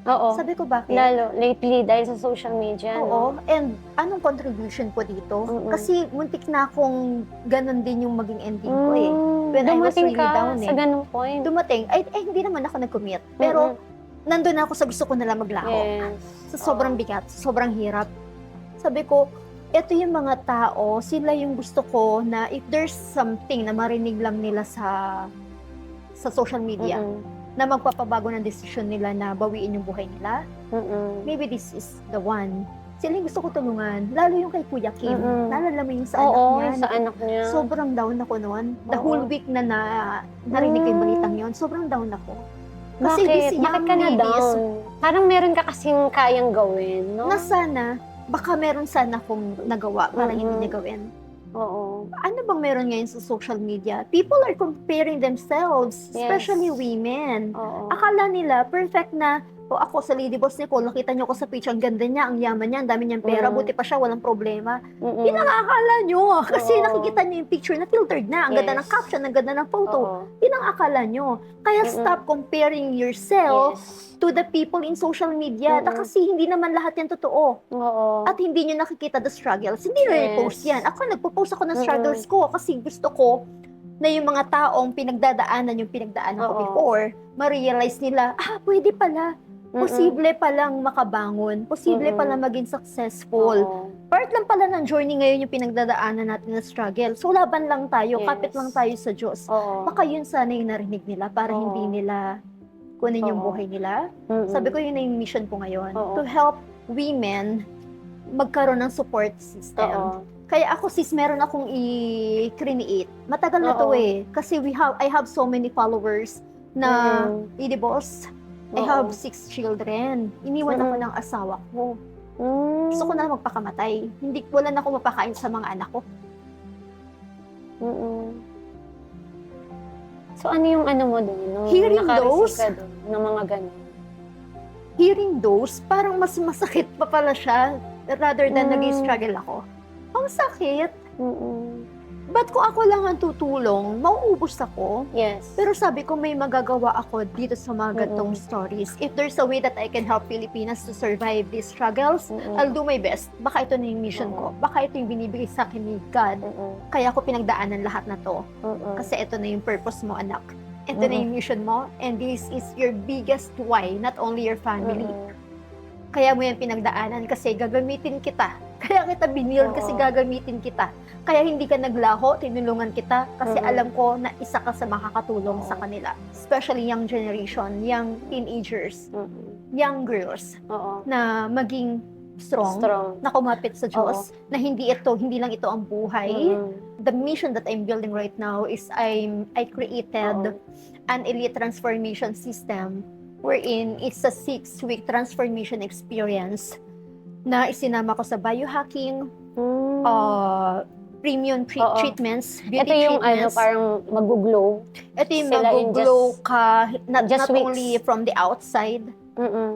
Oo. Sabi ko, bakit? Lalo, lately, dahil sa social media. Oo. No? And anong contribution ko dito? Kasi muntik na akong ganun din yung maging ending ko eh. When I was Dumating really ka down eh. sa ganung point. Dumating. Ay, hindi naman ako nag-commit. Pero nandun ako sa gusto ko nalang maglaho. Yes. Sa sobrang bigat, sa sobrang hirap. Sabi ko, eto yung mga tao, sila yung gusto ko na if there's something na marinig lang nila sa social media, na magpapabago ng desisyon nila na bawiin yung buhay nila, maybe this is the one. Sila yung gusto ko tulungan, lalo yung kay Kuya Kim. Naalala mo yung sa anak Oo, niya? sa anak niya. Sobrang down ako noon. The whole week na narinig ko yung balitang yun, sobrang down ako. Kasi Bakit? these Bakit young ka na ladies, down? Parang meron ka kasing kayang gawin, no? na sana baka meron sana akong nagawa para hindi niya gawin. Oo. Ano bang meron ngayon sa social media? People are comparing themselves, Yes. especially women. Oo. Akala nila perfect na, o ako sa Lady Boss Nicole, nakita niyo ko sa picture, ang ganda niya, ang yaman niya, ang dami niyang pera, buti pa siya, walang problema. Mm-mm. Yun ang akala niyo. Kasi Oo. nakikita niyo yung picture na filtered na, ang ganda Yes. ng caption, ang ganda ng photo. Oo. Yun ang akala niyo. Kaya stop comparing yourself Yes. to the people in social media. Kasi hindi naman lahat yan totoo. Oo. At hindi nyo nakikita the struggles. Hindi re-post Yes. yan. Ako, nagpo-post ako ng struggles ko kasi gusto ko na yung mga taong pinagdadaanan yung pinagdaanan ko Oo. before, ma-realize nila, pwede pala. Posible palang makabangon. Posible palang maging successful. Oo. Part lang pala ng journey ngayon yung pinagdadaanan natin na struggle. So, laban lang tayo. Yes. Kapit lang tayo sa Diyos. Oo. Baka yun sana yung narinig nila para Oo. hindi nila kunin yung Oo. buhay nila. Mm-mm. Sabi ko yun na yung mission ko ngayon. Oo. To help women magkaroon ng support system. Oo. Kaya ako sis, meron akong i-create. Matagal na to Oo. Kasi I have so many followers na Lady Boss. I Oo. have 6 children. Iniwan ako ng asawa ko. Gusto ko na magpakamatay. Wala na ako mapakain sa mga anak ko. So, ano yung ano mo doon? Nung Hearing naka-receive those? ka doon, ng mga ganun. Hearing those, parang mas masakit pa pala siya rather than nag-struggle ako. Ang sakit. Ba't kung ako lang ang tutulong, mauubos ako. Yes. Pero sabi ko, may magagawa ako dito sa mga gantong stories. If there's a way that I can help Filipinas to survive these struggles, I'll do my best. Baka ito na yung mission ko. Baka ito yung binibigay sa akin ni God. Kaya ako pinagdaanan lahat na to. Kasi ito na yung purpose mo, anak. Ito na yung mission mo. And this is your biggest why, not only your family. Kaya mo yan pinagdaanan kasi gagamitin kita. Kaya kita binil kasi gagamitin kita. Kaya hindi ka naglaho, tinulungan kita kasi alam ko na isa ka sa makakatulong sa kanila. Especially young generation, young teenagers, young girls na maging strong, na kumapit sa Diyos, na hindi lang ito ang buhay. The mission that I'm building right now is I created an elite transformation system wherein it's a 6-week transformation experience na isinama ko sa biohacking, premium treatments, beauty ito yung treatments. parang mag-glow. Ito yung sila in mag-glow ka, not just only weeks. from the outside,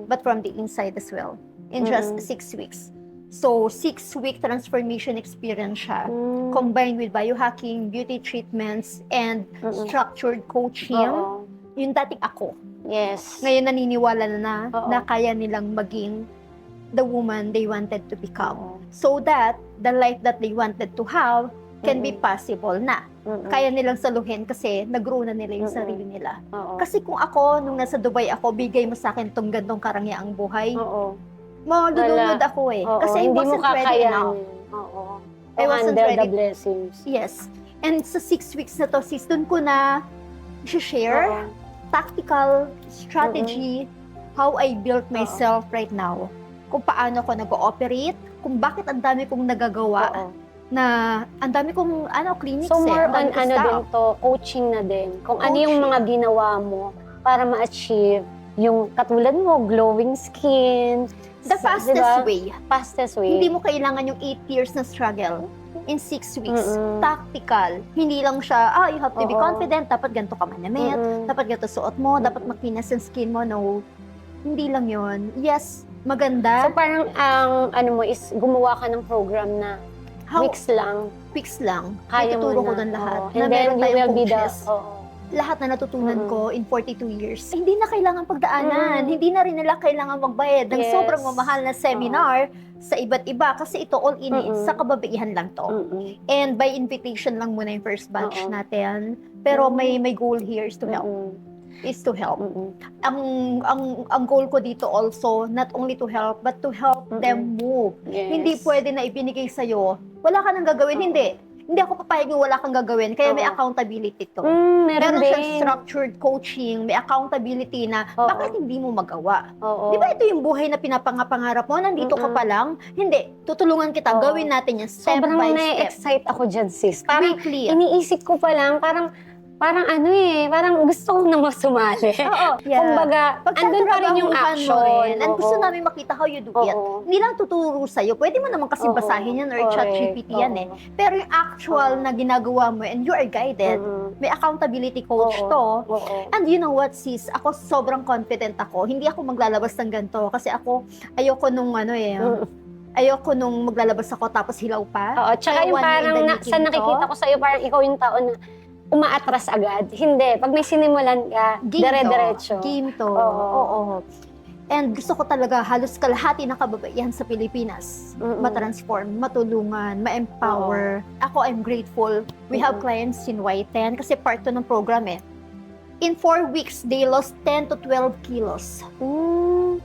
but from the inside as well. In just 6 weeks. So, 6-week transformation experience siya. Combined with biohacking, beauty treatments, and structured coaching. Yung dating ako. Yes. Ngayon naniniwala na kaya nilang maging the woman they wanted to become. So that the life that they wanted to have can be possible na. Kaya nilang saluhin kasi nag-grow na nila yung sarili nila. Kasi kung ako, nung nasa Dubai ako, bigay mo sa akin tong gandong karangyang buhay, malulunod ako Kasi I hindi mo wasn't ready enough. kakayanin. I wasn't Handle the ready. blessings. Yes. And sa 6 weeks na to, sis, dun ko na share tactical strategy, how I built myself right now. Kung paano ko nag-ooperate, kung bakit ang dami kong nagagawa, na ang dami kong clinics. So more ang dami on kong ano staff. din to, coaching na din. Kung ano Coaching. yung mga ginawa mo para ma-achieve yung katulad mo, glowing skin. The fastest way. Fastest way. Hindi mo kailangan yung 8 years na struggle in 6 weeks. Tactical. Hindi lang siya, you have to be confident, dapat ganito ka manamit, dapat ganito suot mo, dapat makinis ang skin mo. No, hindi lang yon. Yes, maganda. So parang ang ano mo is gumawa ka ng program na weeks lang. Weeks lang. Kaya mo Ituturo ko na. doon lahat. And then meron you tayong will be the... coaches. Lahat na natutunan ko in 42 years. Hindi na kailangan pagdaanan. Hindi na rin nila kailangan magbayad ng Yes. sobrang mamahal na seminar sa iba't iba. Kasi ito all in sa kababaihan lang to. And by invitation lang muna yung first batch natin. Pero may goal here is to help. Is to help. Ang goal ko dito also, not only to help, but to help them move. Yes. Hindi pwede na ibinigay sa'yo, wala ka nang gagawin. Hindi ako papayag yung wala kang gagawin, kaya may accountability to. Meron siyang structured coaching, may accountability na bakit hindi mo magawa. Di ba ito yung buhay na pinapangarap mo, nandito ka pa lang? Hindi, tutulungan kita, gawin natin yan step Sobrang by step. na-excite ako dyan, sis. Parang Weekly. iniisip ko pa lang, parang parang parang gusto ko namang sumali. Oo, yeah. Kumbaga, andun pa rin yung Pagtatrabahuhan action. mo rin, and gusto Oo. namin makita how you do it. Oo. Hindi lang tuturo sa'yo. Pwede mo naman kasi Oo. basahin yan or Correct. ChatGPT yan eh. Oo. Pero yung actual Oo. na ginagawa mo and you are guided, may accountability coach Oo. to. Oo. And you know what, sis? Ako sobrang confident ako. Hindi ako maglalabas ng ganito kasi ako ayoko nung ayoko nung maglalabas ako tapos hilaw pa. Oo, tsaka yung One in parang the sa making nakikita to. ko sa'yo, parang ikaw yung tao na umaatras agad. Hindi. Pag may sinimulan ka, dire-diretso. Game to. Oo. Oo. And gusto ko talaga halos kalahati na kababaihan sa Pilipinas. Ma-transform, matulungan, ma-empower. Ako, I'm grateful. We have clients in Y10 kasi part to ng program eh. In 4 weeks, they lost 10 to 12 kilos.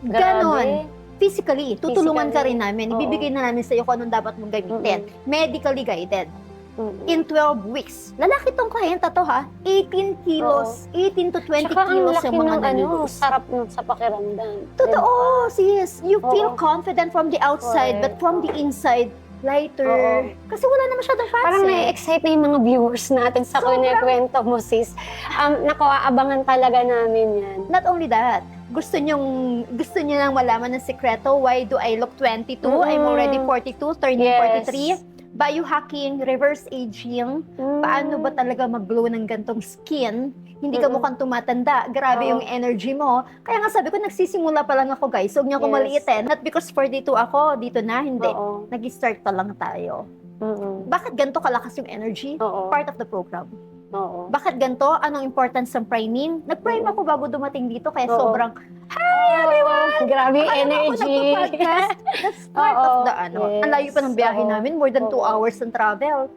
Ganon. Physically, tutulungan ka rin namin. Oo. Ibibigay na namin sa'yo kung anong dapat mong gamitin. Medically guided. In 12 weeks. Lalaki tong kliyenta to ha. 18 kilos. 18 to 20 Tsaka ang kilos laki yung mga ng nalulus. sarap nun sa pakiramdam. Totoo, sis. You feel Oo. confident from the outside, but Correct. from the inside, lighter. Oo. Kasi wala na masyadong fats Parang eh. na-excite na yung mga viewers natin sa Sobrang. kwento mo, sis. Naku, aabangan talaga namin yan. Not only that, gusto nyo lang malaman ng sekreto, why do I look 22? I'm already 42, turning Yes. 43. Biohacking, reverse aging, paano ba talaga mag-glow ng gantong skin? Hindi ka mukhang tumatanda. Grabe Oo. yung energy mo. Kaya nga sabi ko, nagsisimula pa lang ako, guys. Huwag niyo ako Yes. maliitin. Not because 42 ako, dito na, hindi. Oo. Nag-start pa lang tayo. Bakit ganito kalakas yung energy? Oo. Part of the program. Oo. Bakit ganito? Anong importance ng priming? Nag-prime ako bago dumating dito, kaya Oo. sobrang, Grabe yung Akala mo ako energy. nagpo-podcast. That's part Oo. of the Ang layo pa ng biyahe Oo. namin, more than 2 Oo. hours ng travel.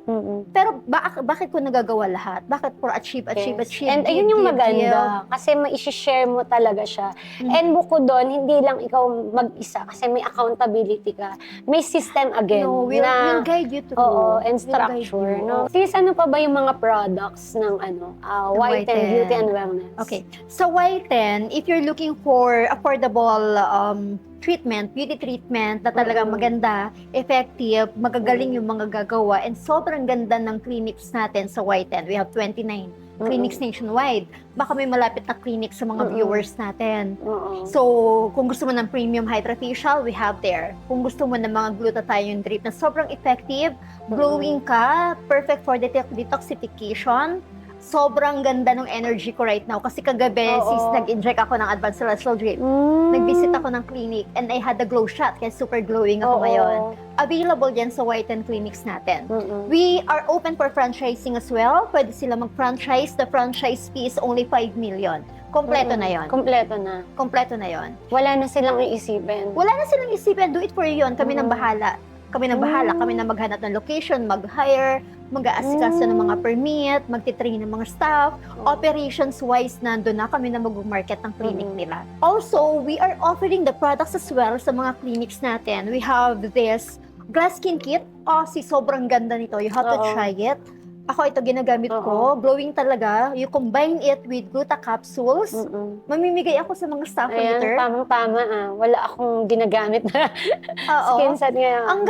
Pero bakit ko nagagawa lahat? Bakit for achieve? And ayun yung maganda. Kasi ma-share mo talaga siya. And bukod doon, hindi lang ikaw mag-isa. Kasi may accountability ka. May system again. No, we'll guide you through. Oo, and We'll guide structure. you. No? Sis, ano pa ba yung mga products ng White and Y10? Beauty and Wellness? Okay. Sa Y10, if you're looking for affordable treatment, beauty treatment na talagang maganda, effective, magagaling yung mga gagawa, and sobrang ganda ng clinics natin sa Y10. We have 29 clinics nationwide. Baka may malapit na clinic sa mga viewers natin. Oo. So, kung gusto mo ng premium hydrofacial, we have there. Kung gusto mo ng mga glutathione drip na sobrang effective, glowing ka, perfect for detoxification, sobrang ganda ng energy ko right now. Kasi kagabi, Oo. sis, nag-inject ako ng advanced celestial drip. Nag-visit ako ng clinic and I had the glow shot kaya super glowing ako Oo. ngayon. Available yan sa Y10 clinics natin. We are open for franchising as well. Pwede sila mag-franchise. The franchise fee is only 5 million. Kompleto na yon. Kompleto na. Kompleto na yon. Wala na silang iisipin. Wala na silang isipin, do it for you yun. Kami nang bahala. Kami nang bahala. Kami na maghanap ng location, mag-hire, mag-aasikaso ng mga permit, magtitrain ng mga staff. Operations-wise, nandun na kami na mag-market ng clinic nila. Also, we are offering the products as well sa mga clinics natin. We have this glass skin kit. Sobrang ganda nito. You have to Oo. try it. Ako ito ginagamit ko. Glowing talaga. You combine it with gluta capsules. Mamimigay ako sa mga staff Ayan, later. tamang-tama Wala akong ginagamit na Oo. skin set ngayon. Ang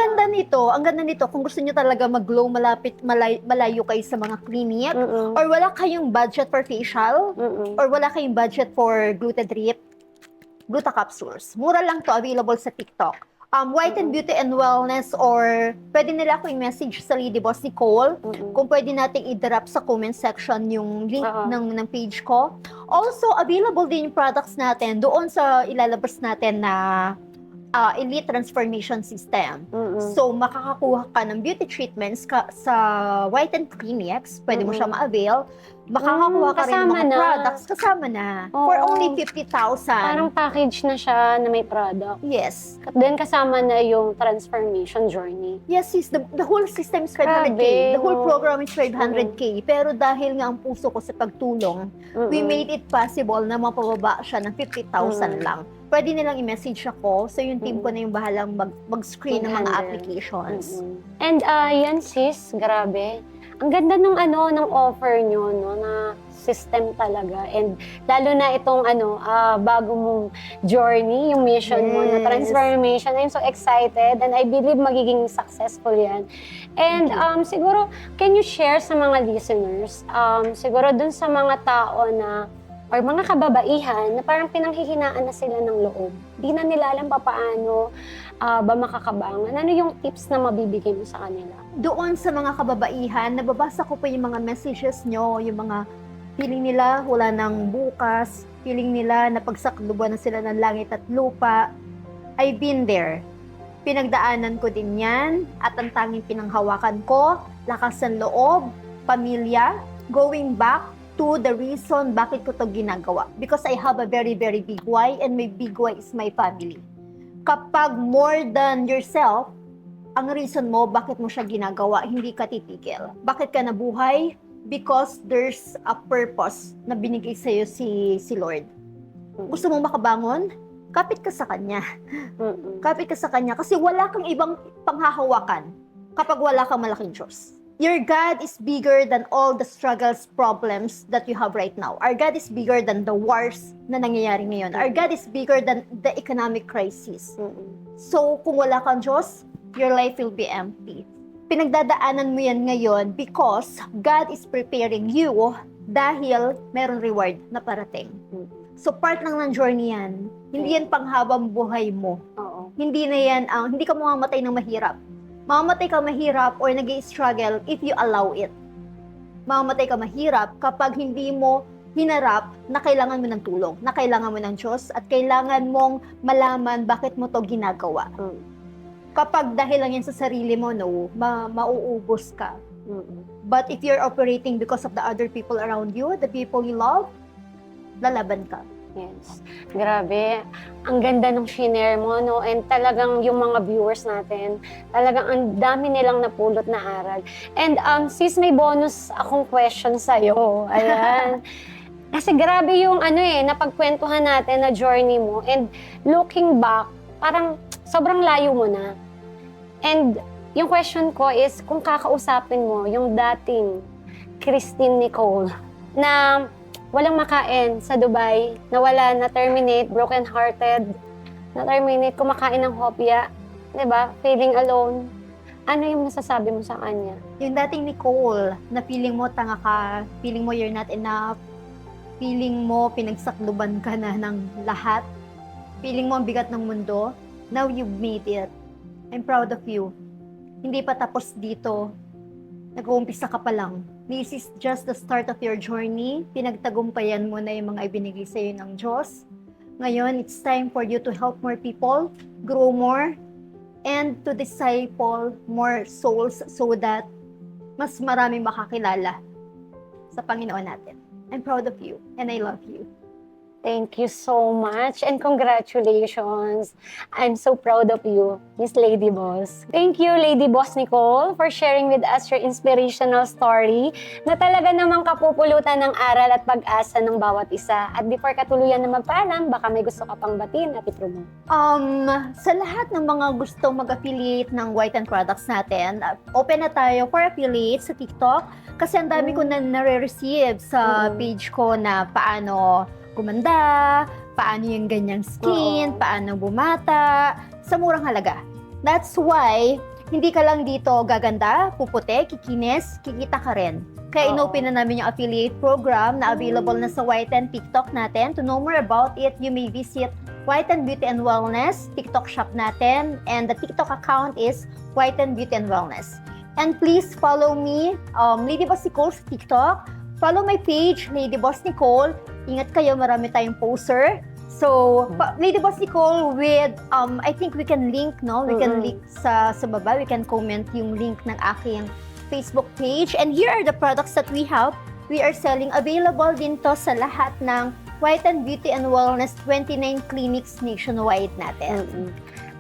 ganda nito, kung gusto niyo talaga mag-glow malayo kayo sa mga clinic, or wala kayong budget for facial, or wala kayong budget for gluta drip, gluta capsules. Mura lang to, available sa TikTok. White and Beauty and Wellness, or pwede nila ako i-message sa Lady Boss Nicole, kung pwede nating i-drop sa comment section yung link ng page ko. Also, available din yung products natin doon sa ilalabas natin na Elite Transformation System. So, makakakuha ka ng beauty treatments sa White and Clinics. Pwede mo siya ma-avail. Makakakuha ka rin ng kasama mga na. products. Kasama na. Oo. For only 50,000. Parang package na siya na may product. Yes. Then kasama na yung transformation journey. Yes, sis. The whole system is 500K. Grabe, The whole no? program is 500K. Pero dahil nga ang puso ko sa pagtulong, we made it possible na mapababa siya ng 50,000 lang. Pwede nilang i-message ako. So yung team ko na yung bahalang mag-screen ng mga Mag-handle. applications. And yan sis, grabe. Ang ganda ng offer nyo, no, na system talaga. And lalo na itong bago mong journey, yung mission mo na Yes. transformation. I'm so excited and I believe magiging successful yan. And siguro, can you share sa mga listeners, siguro dun sa mga tao na or mga kababaihan na parang pinanghihinaan na sila ng loob. Di na nila alam paano ba makakabangan. Ano yung tips na mabibigay mo sa kanila? Doon sa mga kababaihan, nababasa ko pa yung mga messages nyo, yung mga feeling nila wala nang bukas, feeling nila na pagsakluban na sila ng langit at lupa. I've been there. Pinagdaanan ko din yan at ang tanging pinanghawakan ko, lakas ng loob, pamilya, going back to the reason bakit ko to ginagawa. Because I have a very, very big why and my big why is my family. Kapag more than yourself, ang reason mo bakit mo siya ginagawa, hindi ka titigil. Bakit ka nabuhay? Because there's a purpose na binigay sa'yo si Lord. Gusto mong makabangon? Kapit ka sa Kanya. Kapit ka sa Kanya kasi wala kang ibang panghahawakan kapag wala kang malaking Diyos. Your God is bigger than all the struggles, problems that you have right now. Our God is bigger than the wars na nangyayari ngayon. Our God is bigger than the economic crisis. So, kung wala kang Diyos, your life will be empty. Pinagdadaanan mo yan ngayon because God is preparing you dahil meron reward na parating. So, part lang ng journey yan. Hindi yan panghabang buhay mo. Oo. Hindi na yan hindi ka mamamatay ng mahirap. Mamamatay ka mahirap or nag-i-struggle if you allow it. Mamamatay ka mahirap kapag hindi mo hinarap na kailangan mo ng tulong, na kailangan mo ng Diyos, at kailangan mong malaman bakit mo to ginagawa. Kapag dahil lang yan sa sarili mo, no, mauubos ka. But if you're operating because of the other people around you, the people you love, lalaban ka. Yes. Grabe. Ang ganda ng shinare mo, no? And talagang yung mga viewers natin, talagang ang dami nilang napulot na aral. And sis, may bonus akong question sa'yo. Ayan. Kasi grabe yung napagkwentuhan natin na journey mo. And looking back, parang sobrang layo mo na. And yung question ko is, kung kakausapin mo yung dating Christine Nicole na walang makain sa Dubai, nawala, na-terminate, broken-hearted, na-terminate, kumakain ng hopya, diba? Feeling alone. Ano yung masasabi mo sa kanya? Yung dating Nicole, na feeling mo tanga ka, feeling mo you're not enough, feeling mo pinagsakluban ka na ng lahat, feeling mo ang bigat ng mundo, now you've made it. I'm proud of you. Hindi pa tapos dito. Nag-uumpisa ka pa lang. This is just the start of your journey. Pinagtagumpayan mo na yung mga ibinigay sa'yo ng Diyos. Ngayon, it's time for you to help more people, grow more, and to disciple more souls so that mas maraming makakilala sa Panginoon natin. I'm proud of you and I love you. Thank you so much and congratulations. I'm so proud of you, Miss Lady Boss. Thank you, Lady Boss Nicole, for sharing with us your inspirational story na talaga namang kapupulutan ng aral at pag-asa ng bawat isa. At before katuluyan na magpaalam, baka may gusto ka pang batiin at i-promote. Sa lahat ng mga gustong mag-affiliate ng White and Products natin, open na tayo for affiliate sa TikTok kasi ang dami ko na nare-receive sa page ko na paano gumanda, paano yung ganyang skin, paano bumata, sa murang halaga. That's why, hindi ka lang dito gaganda, puputi, kikinis, kikita ka rin. Kaya inopen na namin yung affiliate program na available na sa White and TikTok natin. To know more about it, you may visit White and Beauty and Wellness TikTok shop natin, and the TikTok account is White and Beauty and Wellness. And please follow me, Lady Boss Nicole sa TikTok. Follow my page, Lady Boss Nicole. Ingat kayo, marami tayong poster. So, Lady Boss Nicole with, I think we can link, no? We can link sa baba. We can comment yung link ng aking Facebook page. And here are the products that we have. We are selling available din to sa lahat ng White and Beauty and Wellness 29 clinics nationwide natin.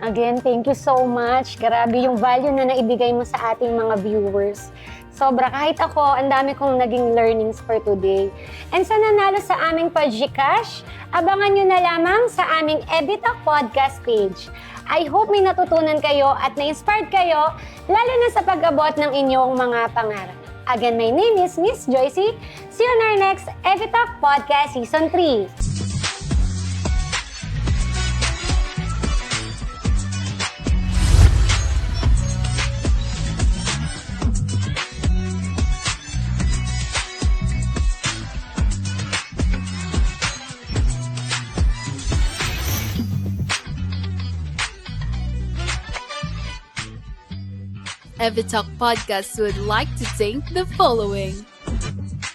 Again, thank you so much. Grabe yung value na naibigay mo sa ating mga viewers. Sobra. Kahit ako, ang dami kong naging learnings for today. And sa nanalo sa aming Pag-Gcash, abangan nyo na lamang sa aming Ebitalk Podcast page. I hope may natutunan kayo at na-inspired kayo, lalo na sa pag-abot ng inyong mga pangarap. Again, my name is Miss Joycey. See you on our next Evi Talk Podcast Season 3. Evitalk Podcast would like to thank the following: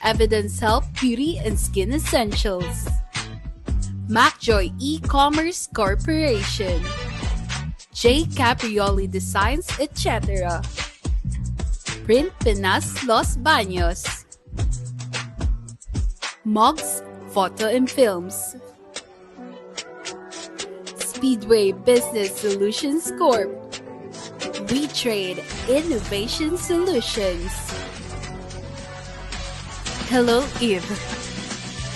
Evidence Health Beauty and Skin Essentials, MacJoy E-Commerce Corporation, J. Caprioli Designs, etc., Print Pinas Los Baños, Mugs Photo and Films, Speedway Business Solutions Corp., We Trade Innovation Solutions, Hello Eve,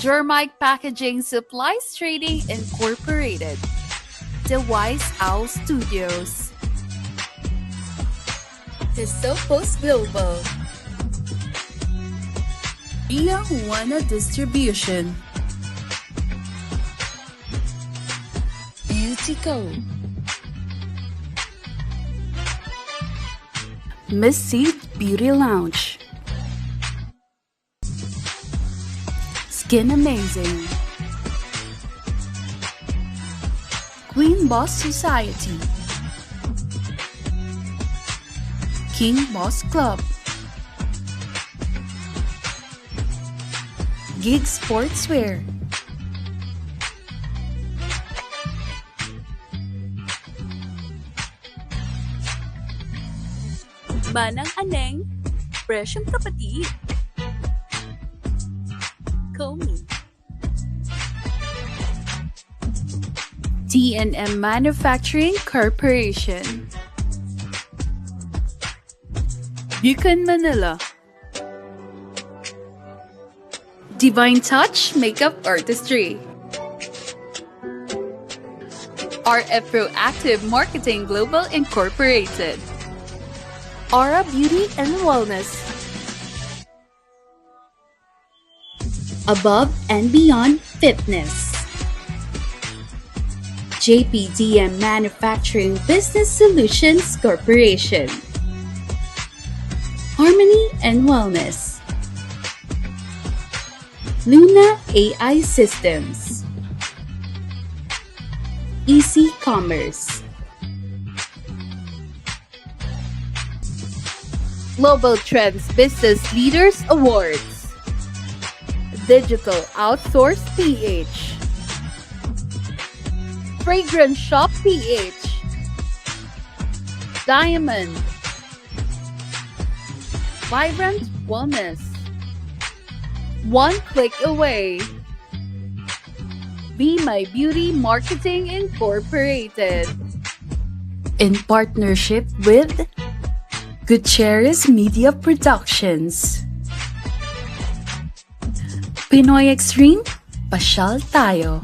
Germike Packaging Supplies Trading Incorporated, The Wise Owl Studios, Histopos Global, Ria Juana Distribution, Beautyco, Miss Seed Beauty Lounge, Skin Amazing, Queen Boss Society, King Boss Club, Gig Sportswear, Manang Aneng, Presyong Kapatid, Comey, T&M Manufacturing Corporation, Buchan Manila, Divine Touch Makeup Artistry, RF Proactive Marketing Global Incorporated, Aura Beauty and Wellness, Above and Beyond Fitness, JPDM Manufacturing Business Solutions Corporation, Harmony and Wellness, Luna AI Systems, Easy Commerce, Global Trends Business Leaders Awards, Digital Outsource PH, Fragrance Shop PH, Diamond, Vibrant Wellness, One Click Away, Be My Beauty Marketing Incorporated, in partnership with Gutierrez Media Productions, Pinoy Extreme, pasyal tayo.